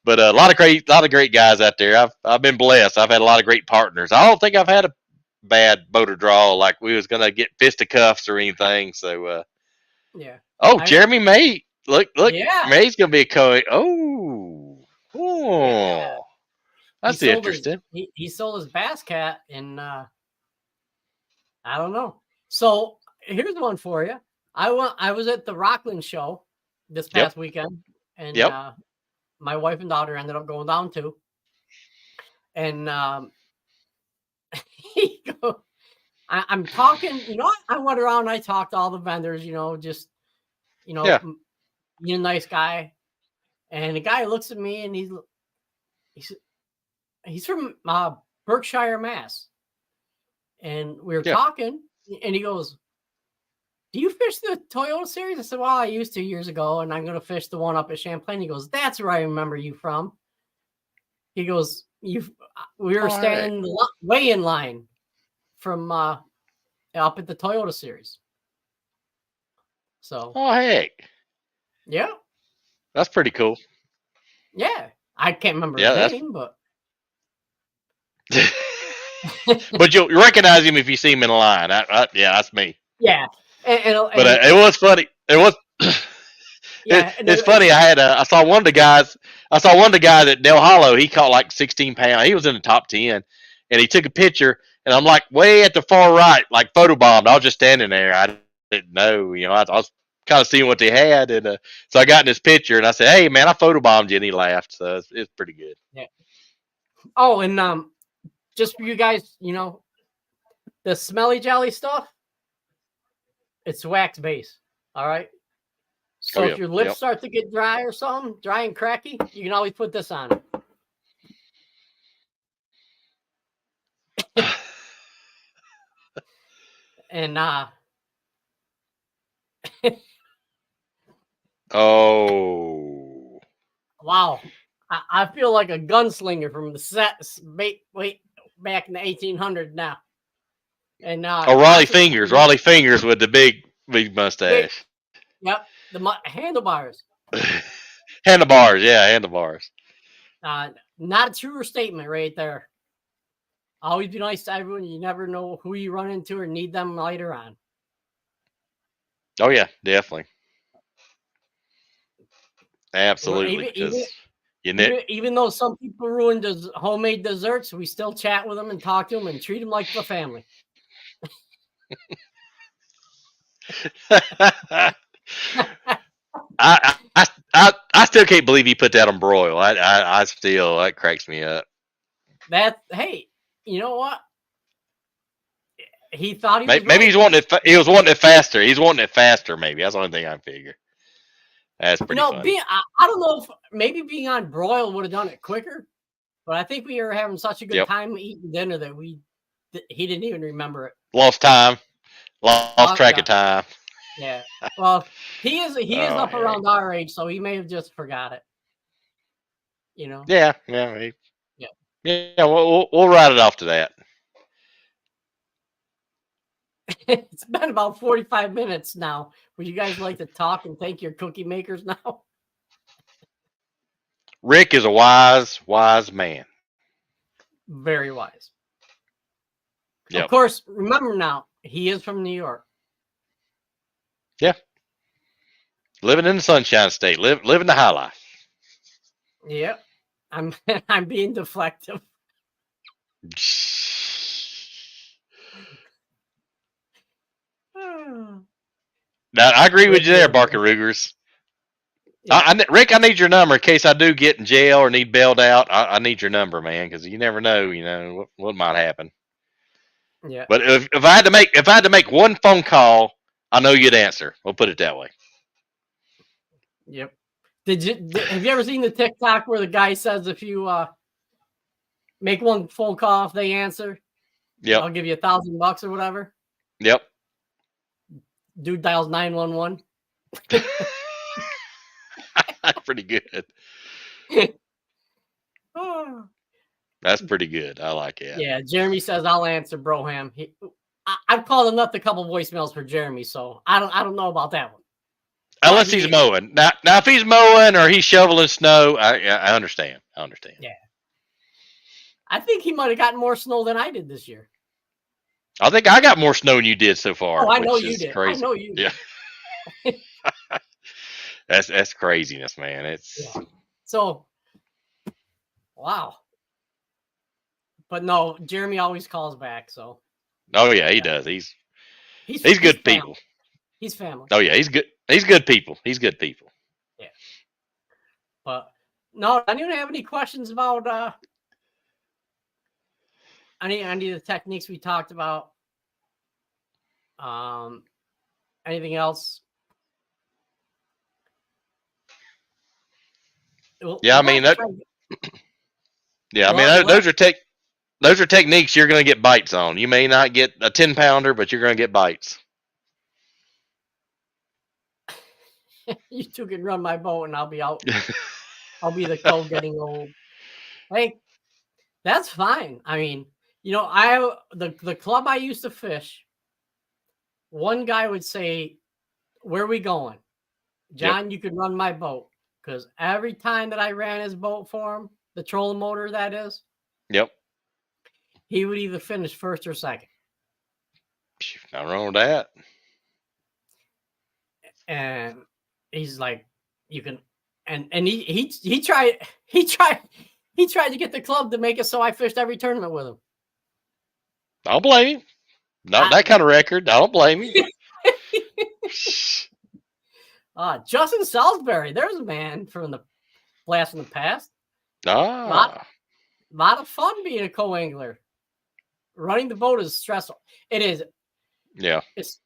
but a lot of great guys out there. I've been blessed. I've had a lot of great partners. I don't think I've had a bad boater draw like we was gonna get fisticuffs or anything. So, Yeah. Jeremy May, look, Yeah. May's gonna be a co. Yeah. That's interesting. He sold his bass cat, and I don't know. So here's one for you. I was at the Rockland show this past weekend, and my wife and daughter ended up going down too. And I'm talking, I went around and I talked to all the vendors, just, being a nice guy. And the guy looks at me and he's from Berkshire, Mass. And we were talking, and he goes, "Do you fish the Toyota series?" I said, "Well, I used to years ago, and I'm going to fish the one up at Champlain." He goes, "That's where I remember you from." He goes, we were standing in the weigh-in line from up at the Toyota series. So. Oh, heck. Yeah. That's pretty cool. Yeah. I can't remember his name, but. But you'll recognize him if you see him in the line. That's me. Yeah. But it was funny. It was. Yeah, it's funny. I saw one of the guys. At Del Hollow. He caught like 16 pounds. He was in the top 10, and he took a picture. And I'm like way at the far right, like photobombed. I was just standing there. I didn't know. I was kind of seeing what they had, and so I got in this picture, and I said, "Hey, man, I photobombed you," and he laughed. So it's pretty good. Yeah. Oh, and just for you guys, the smelly jelly stuff. It's wax base. All right. So if your lips start to get dry or something, dry and cracky, you can always put this on. And oh wow, I feel like a gunslinger from the set. Wait, back in the 1800s now. And Raleigh Fingers with the big mustache. Yep, the handlebars. Handlebars. Not a truer statement right there. Always be nice to everyone. You never know who you run into or need them later on. Oh yeah, definitely. Absolutely. Even though some people ruin homemade desserts, we still chat with them and talk to them and treat them like the family. I still can't believe he put that on broil. I still, that cracks me up. Hey, you know what? He thought he was maybe right. He was wanting it faster. He's wanting it faster. Maybe that's the only thing I figure. That's pretty funny. I don't know if maybe being on broil would have done it quicker, but I think we were having such a good time eating dinner that he didn't even remember it. Lost time. Lost track of time. Yeah. Well, he is up around our age, so he may have just forgot it. Yeah. We'll write it off to that. It's been about 45 minutes now. Would you guys like to talk and thank your cookie makers now? Rick is a wise man. Very wise. Yep. Of course, remember now, he is from New York. Yeah. Living in the Sunshine State. Living the high life. Yep. I'm being deflective. Now, I agree with you there, Barker Rugers. Yeah. Rick, I need your number in case I do get in jail or need bailed out. I need your number, man, because you never know, what might happen. Yeah. But if I had to make one phone call, I know you'd answer. We'll put it that way. Yep. Have you ever seen the TikTok where the guy says if you make one phone call, if they answer, yep, I'll give you $1,000 or whatever? Yep. dude dials 911. That's pretty good. Oh. That's pretty good. I like it. Yeah, Jeremy says I'll answer Broham. I've called enough a couple voicemails for Jeremy, so I don't know about that one. Unless he's mowing. Now if he's mowing or he's shoveling snow, I understand. Yeah. I think he might have gotten more snow than I did this year. I think I got more snow than you did so far. Oh, I know you did. Crazy. I know you did. Yeah. That's craziness, man. It's so wow. But no, Jeremy always calls back, so. Oh yeah, he does. He's good people. He's family. Oh yeah, he's good. He's good people. He's good people. Yeah. But no, anyone have any questions about any of the techniques we talked about? Anything else? Yeah, I mean that. Yeah, I mean those are techniques you're going to get bites on. You may not get a 10-pounder, but you're going to get bites. You two can run my boat, and I'll be out. I'll be the cold getting old. Hey, that's fine. I mean, the club I used to fish. One guy would say, "Where are we going, John? Yep. You can run my boat." Because every time that I ran his boat for him, the trolling motor that is, yep, he would either finish first or second. Not wrong with that. And he's like, "You can," and he tried to get the club to make it so I fished every tournament with him. I don't blame him. Not that kind of record. I don't blame him. Justin Salisbury, there's a man from the blast from the past. Lot of fun being a co-angler. Running the boat is stressful. It is. Yeah. It's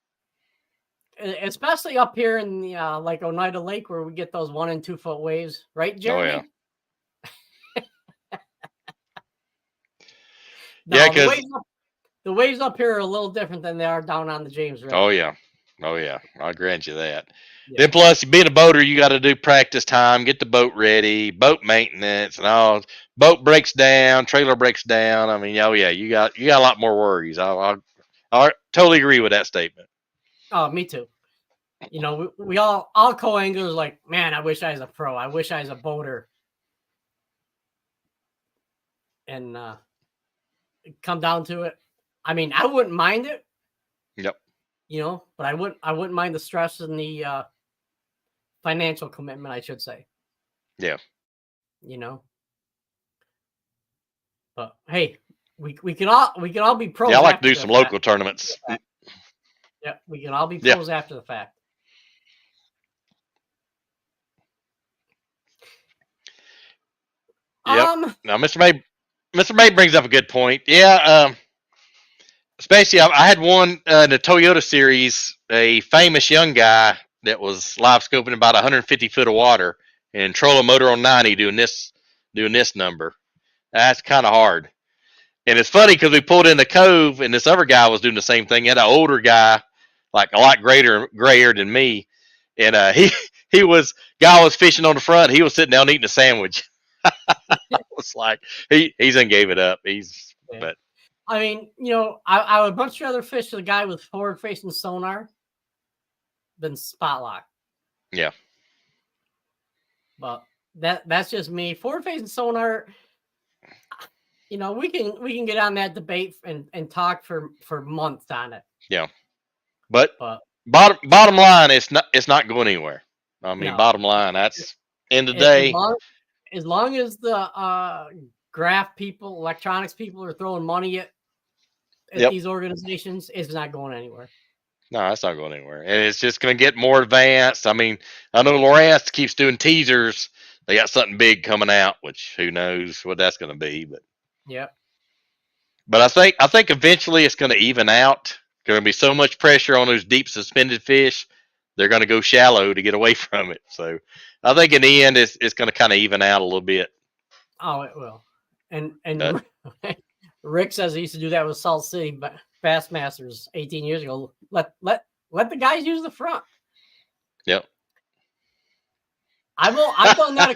especially up here in the like Oneida Lake where we get those 1 and 2 foot waves, right, Jeremy? Oh yeah. Yeah, because the waves up here are a little different than they are down on the James River. Oh yeah. I'll grant you that. Yeah. Then plus, being a boater, you got to do practice time, get the boat ready, boat maintenance, and all. Boat breaks down, trailer breaks down. I mean, oh yeah, you got a lot more worries. I totally agree with that statement. Oh, me too. We all co-anglers like, man, I wish I was a pro. I wish I was a boater. And come down to it, I mean, I wouldn't mind it. Yep. But I wouldn't mind the stress and the financial commitment, I should say. Yeah. But hey, we can all be pros. Yeah, I like to do some local tournaments. Yeah, we can all be pros after the fact. Yep. Now, Mr. May brings up a good point. Yeah. Especially, I had one in the Toyota series, a famous young guy that was live scoping about 150 foot of water and trolling motor on 90 doing this number. That's kind of hard. And it's funny because we pulled in the cove and this other guy was doing the same thing. He had an older guy, like a lot grayer than me. And guy was fishing on the front. He was sitting down eating a sandwich. I was like, he's and gave it up. But I mean, I would much rather fish with a guy with forward facing sonar than spot lock. Yeah. But that's just me. Forward facing sonar, we can get on that debate and talk for months on it. Yeah. But bottom line, it's not going anywhere. I mean, bottom line, that's end of the day. As long as the graph people, electronics people are throwing money at these organizations, it's not going anywhere. No, it's not going anywhere. And it's just going to get more advanced. I mean, I know Lawrence keeps doing teasers. They got something big coming out, which who knows what that's going to be. But yeah. But I think eventually it's going to even out. Going to be so much pressure on those deep suspended fish, they're going to go shallow to get away from it. So I think in the end, it's going to kind of even out a little bit. Oh, it will. And Rick says he used to do that with Salt City Bassmasters 18 years ago. Let Let the guys use the front. Yep. I've done that.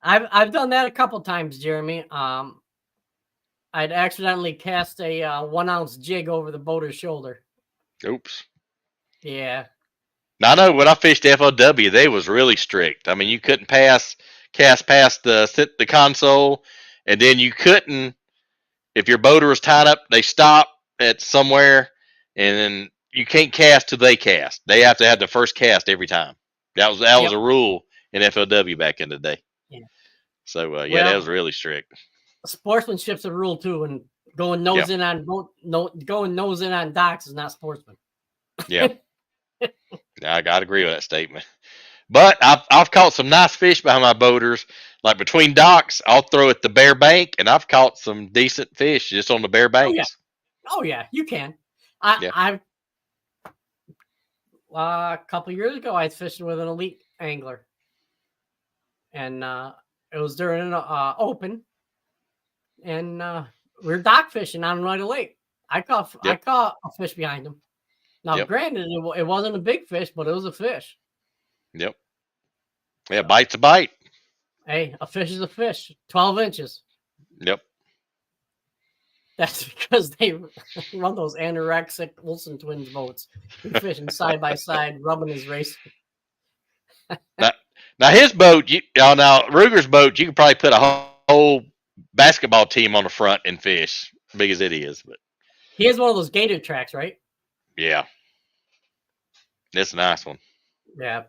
I've done that a couple times, Jeremy. I'd accidentally cast a 1 ounce jig over the boater's shoulder. Oops. Yeah. Now I know when I fished FOW, they was really strict. I mean, you couldn't cast past the console, and then you couldn't if your boater was tied up. They stop at somewhere, and then you can't cast till they cast. They have to have the first cast every time. That was a rule in FOW back in the day. Yeah. So that was really strict. Sportsmanship's a rule too, and going nose in on docks is not sportsman. Yeah. I gotta agree with that statement. But I've caught some nice fish behind my boaters, like between docks. I'll throw at the bare bank, and I've caught some decent fish just on the bare banks. Oh yeah, you can. A couple years ago, I was fishing with an elite angler, and it was during an open, and we were dock fishing on Rudder Lake. I caught a fish behind him. Now, granted, it wasn't a big fish, but it was a fish. Yep. Yeah, bite's a bite. Hey, a fish is a fish. 12 inches. Yep. That's because they run those anorexic Wilson twins boats. He's fishing side by side, rubbing his race. Now his boat, now Ruger's boat, you could probably put a whole basketball team on the front and fish, big as it is. But he has one of those gator tracks, right? Yeah. It's a nice one. Yeah.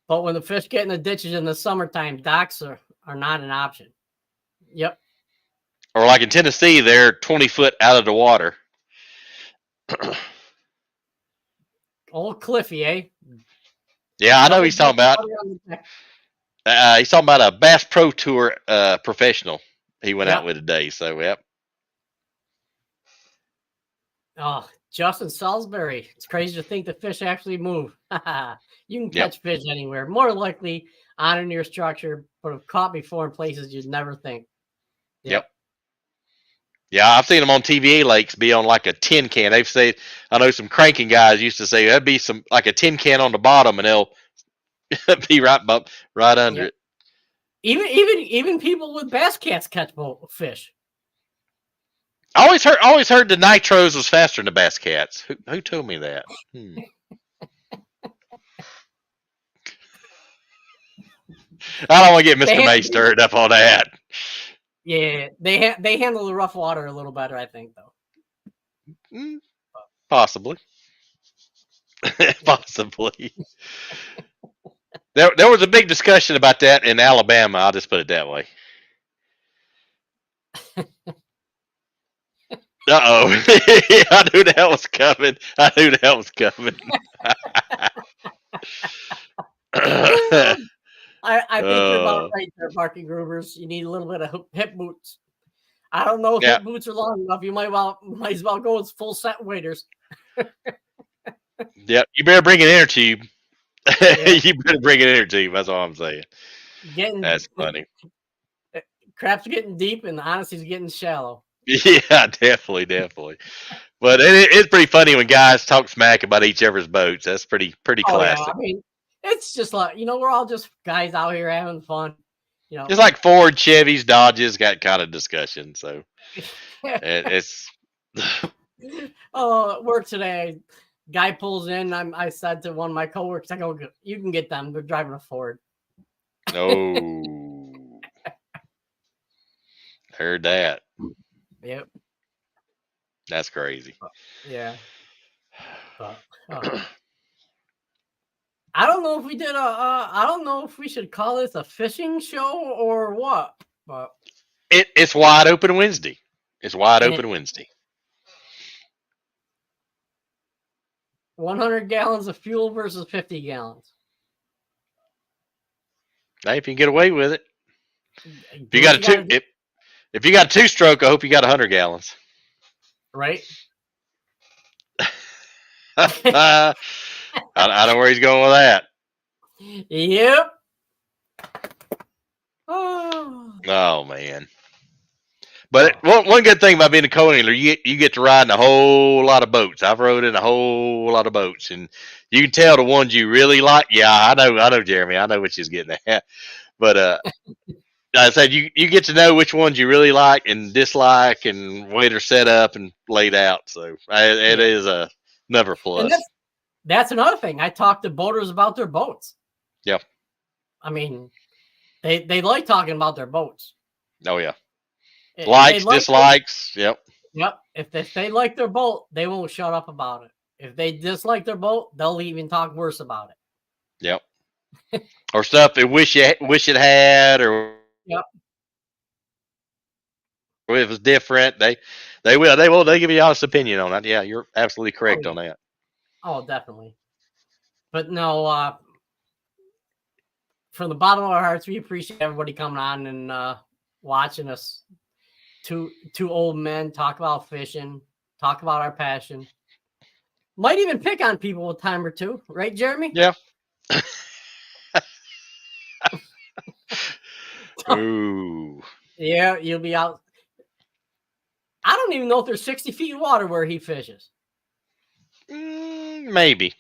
But when the fish get in the ditches in the summertime, docks are not an option. Yep. Or like in Tennessee, they're 20 foot out of the water. Old Cliffy, eh? Yeah, I know he's talking about. He's talking about a Bass Pro Tour professional he went out with today. So, yep. Oh, Justin Salisbury. It's crazy to think the fish actually move. You can catch fish anywhere. More likely on or near structure, but have caught before in places you'd never think. Yep. Yeah, I've seen them on TVA lakes be on like a tin can. They've said, I know some cranking guys used to say that'd be some like a tin can on the bottom, and they'll be right under it. Even people with bass cats catch fish. I always heard the nitros was faster than the bass cats. Who told me that? I don't want to get Mr. May stirred up on that. Yeah, they handle the rough water a little better, I think, though. Possibly. Possibly. There was a big discussion about that in Alabama. I'll just put it that way. Uh-oh. I knew that was coming. I think you're about right there, Barking Groovers. You need a little bit of hip boots. I don't know if hip boots are long enough. You might as well go with full set waders. Yeah, you better bring an inner tube. You better bring an inner tube. That's all I'm saying. That's funny. Crap's getting deep and the honesty's getting shallow. Yeah, definitely. But it's pretty funny when guys talk smack about each other's boats. That's pretty classic. Yeah. I mean, it's just like, we're all just guys out here having fun. It's like Ford, Chevys, Dodges got kind of discussion. So it's. At work today, guy pulls in. I said to one of my coworkers, I go, "You can get them. They're driving a Ford." Oh, heard that. Yep. That's crazy. Yeah. I don't know if we did I don't know if we should call this a fishing show or what, but it's wide open Wednesday. It's wide open Wednesday. 100 gallons of fuel versus 50 gallons. Hey, if you can get away with it. If you got if you got a two-stroke, I hope you got 100 gallons. Right. I know where he's going with that. Yep. Oh man. But one good thing about being a co-angler, you get to ride in a whole lot of boats. I've rode in a whole lot of boats, and you can tell the ones you really like. Yeah, I know, Jeremy. I know what she's getting at. But like I said, you get to know which ones you really like and dislike, and way they're set up and laid out. So it is another plus. And that's another thing. I talk to boaters about their boats. Yeah. I mean, they like talking about their boats. Oh yeah. Likes, dislikes. Yep. Yep. If they like their boat, they won't shut up about it. If they dislike their boat, they'll even talk worse about it. Yep. Or stuff they wish it had, or yep. Or if it's different, they give you honest opinion on that. Yeah, you're absolutely correct on that. Oh, definitely. But no, from the bottom of our hearts, we appreciate everybody coming on and watching us. Two old men talk about fishing, talk about our passion. Might even pick on people a time or two, right, Jeremy? Yeah. Ooh. Yeah, you'll be out. I don't even know if there's 60 feet of water where he fishes. Maybe.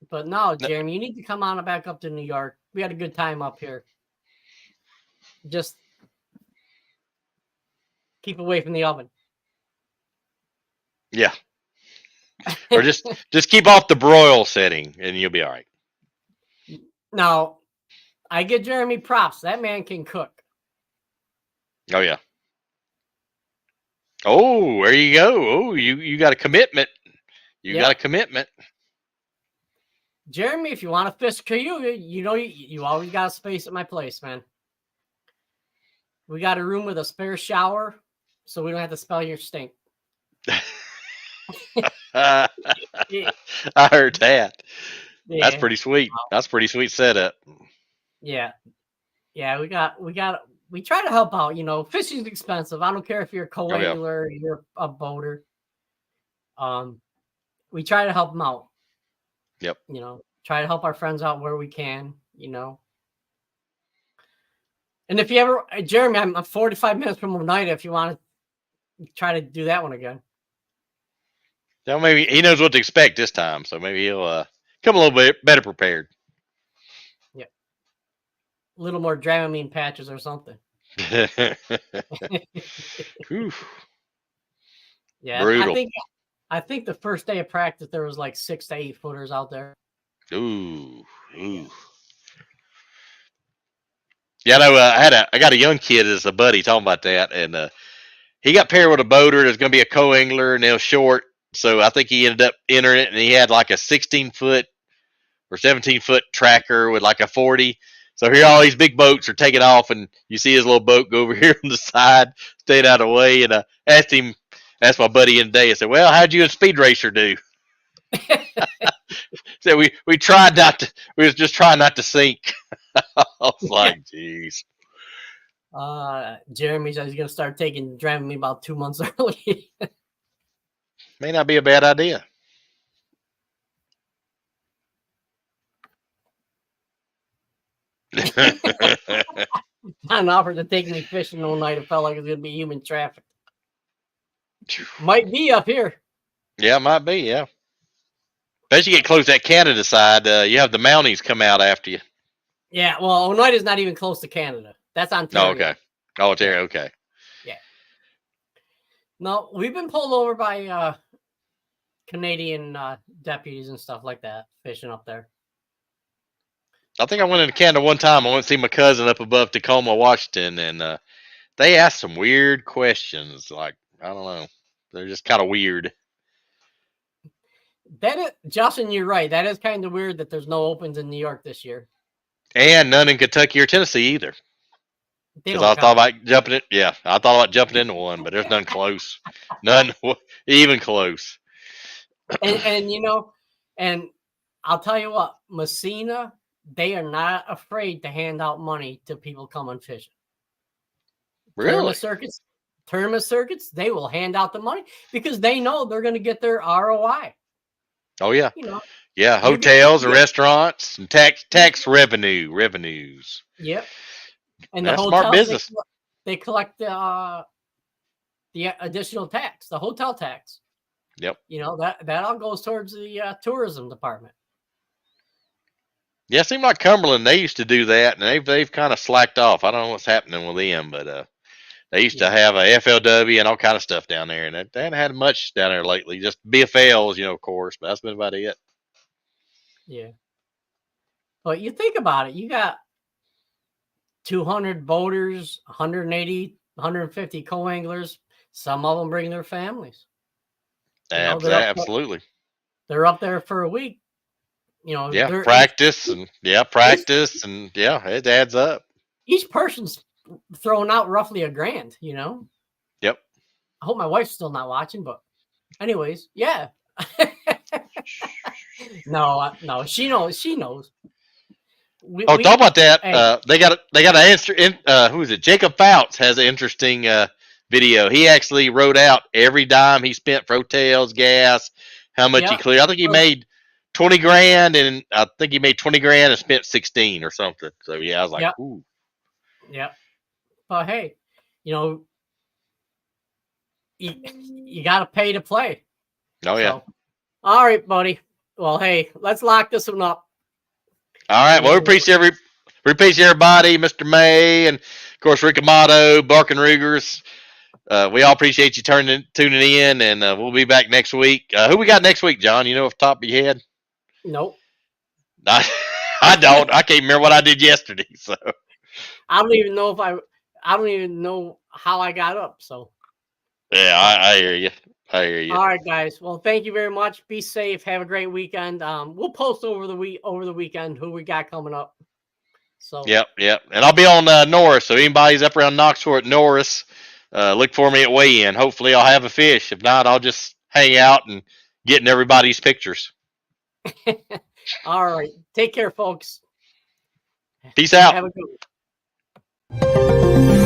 But no, Jeremy, you need to come on back up to New York. We had a good time up here. Just keep away from the oven. Yeah. Or just keep off the broil setting and you'll be all right. Now, I give Jeremy props. That man can cook. Oh yeah. Oh, there you go. Oh, you got a commitment. You got a commitment. Jeremy, if you want to fish canoe, you always got a space at my place, man. We got a room with a spare shower, so we don't have to smell your stink. I heard that. Yeah. That's pretty sweet. That's pretty sweet setup. Yeah. Yeah, we try to help out. Fishing's expensive. I don't care if you're a co-angler or you're a boater. We try to help them out. Yep. Try to help our friends out where we can, And if you ever, Jeremy, I'm 45 minutes from Oneida if you want to try to do that one again. Yeah, maybe he knows what to expect this time, so maybe he'll come a little bit better prepared. Yeah. A little more Dramamine patches or something. Yeah. Brutal. I think the first day of practice there was like 6 to 8 footers out there. Ooh. Yeah, I got a young kid as a buddy talking about that, and he got paired with a boater that's going to be a co-angler, and they was short, so I think he ended up entering it, and he had like a 16-foot or 17-foot tracker with like a 40. So here all these big boats are taking off, and you see his little boat go over here on the side, staying out of the way, and asked my buddy in the day, I said, well, how'd you and Speed Racer do? So we tried not to, we was just trying not to sink. I was like, geez. Jeremy says he's going to start taking Dramamine about 2 months early. May not be a bad idea. John offered to take me fishing all night. It felt like it was going to be human traffic. Might be up here. Yeah, might be, yeah. Especially get close to that Canada side, you have the Mounties come out after you. Yeah, well, Oneida's not even close to Canada. That's Ontario. Oh, okay. Oh, Ontario, okay. Yeah. No, we've been pulled over by Canadian deputies and stuff like that, fishing up there. I think I went into Canada one time. I went to see my cousin up above Tacoma, Washington, and they asked some weird questions. Like, I don't know. They're just kind of weird. Justin, you're right. That is kind of weird that there's no opens in New York this year. And none in Kentucky or Tennessee either. Because I thought about jumping it. Yeah, I thought about jumping into one, but there's none close. None even close. And I'll tell you what, Messina, they are not afraid to hand out money to people coming fishing. Really? Tournament circuits, they will hand out the money because they know they're going to get their ROI. Oh, yeah. Yeah, hotels and restaurants and tax revenues. Yep. And the That's smart hotels, business. they collect the additional tax, the hotel tax. Yep. You know, that all goes towards the tourism department. Yeah, it seemed like Cumberland, they used to do that, and they've kind of slacked off. I don't know what's happening with them, but they used to have a FLW and all kind of stuff down there, and they haven't had much down there lately. Just BFLs, you know, of course, but that's been about it. Yeah. But you think about it, you got 200 boaters, 180, 150 co-anglers. Some of them bring their families. Absolutely. They're up there for a week. You know, practice and it adds up. Each person's throwing out roughly $1,000, you know? Yep. I hope my wife's still not watching, but anyways, yeah. No, she knows. Talk about that. Hey. They got an answer in, who is it? Jacob Fouts has an interesting video. He actually wrote out every dime he spent for hotels, gas, how much he cleared. I think he made $20,000, and I think he made $20,000 and spent 16 or something. So yeah, I was like, ooh. Yeah. But hey, you know, you got to pay to play. Oh yeah. So, all right, buddy. Well, hey, let's lock this one up. All right. Well, we appreciate everybody, Mr. May, and of course Rick Amato, Bark and Rugers. We all appreciate you tuning in, and we'll be back next week. Who we got next week, John? You know off the top of your head? Nope. I don't. I can't remember what I did yesterday. So I don't even know I don't even know how I got up. So yeah, I hear you. All right, guys. Well, thank you very much. Be safe. Have a great weekend. We'll post over the weekend who we got coming up. So yep. And I'll be on Norris. So anybody's up around Knoxville at Norris, look for me at weigh-in. Hopefully I'll have a fish. If not, I'll just hang out and get in everybody's pictures. All right. Take care, folks. Peace out. Have a good one.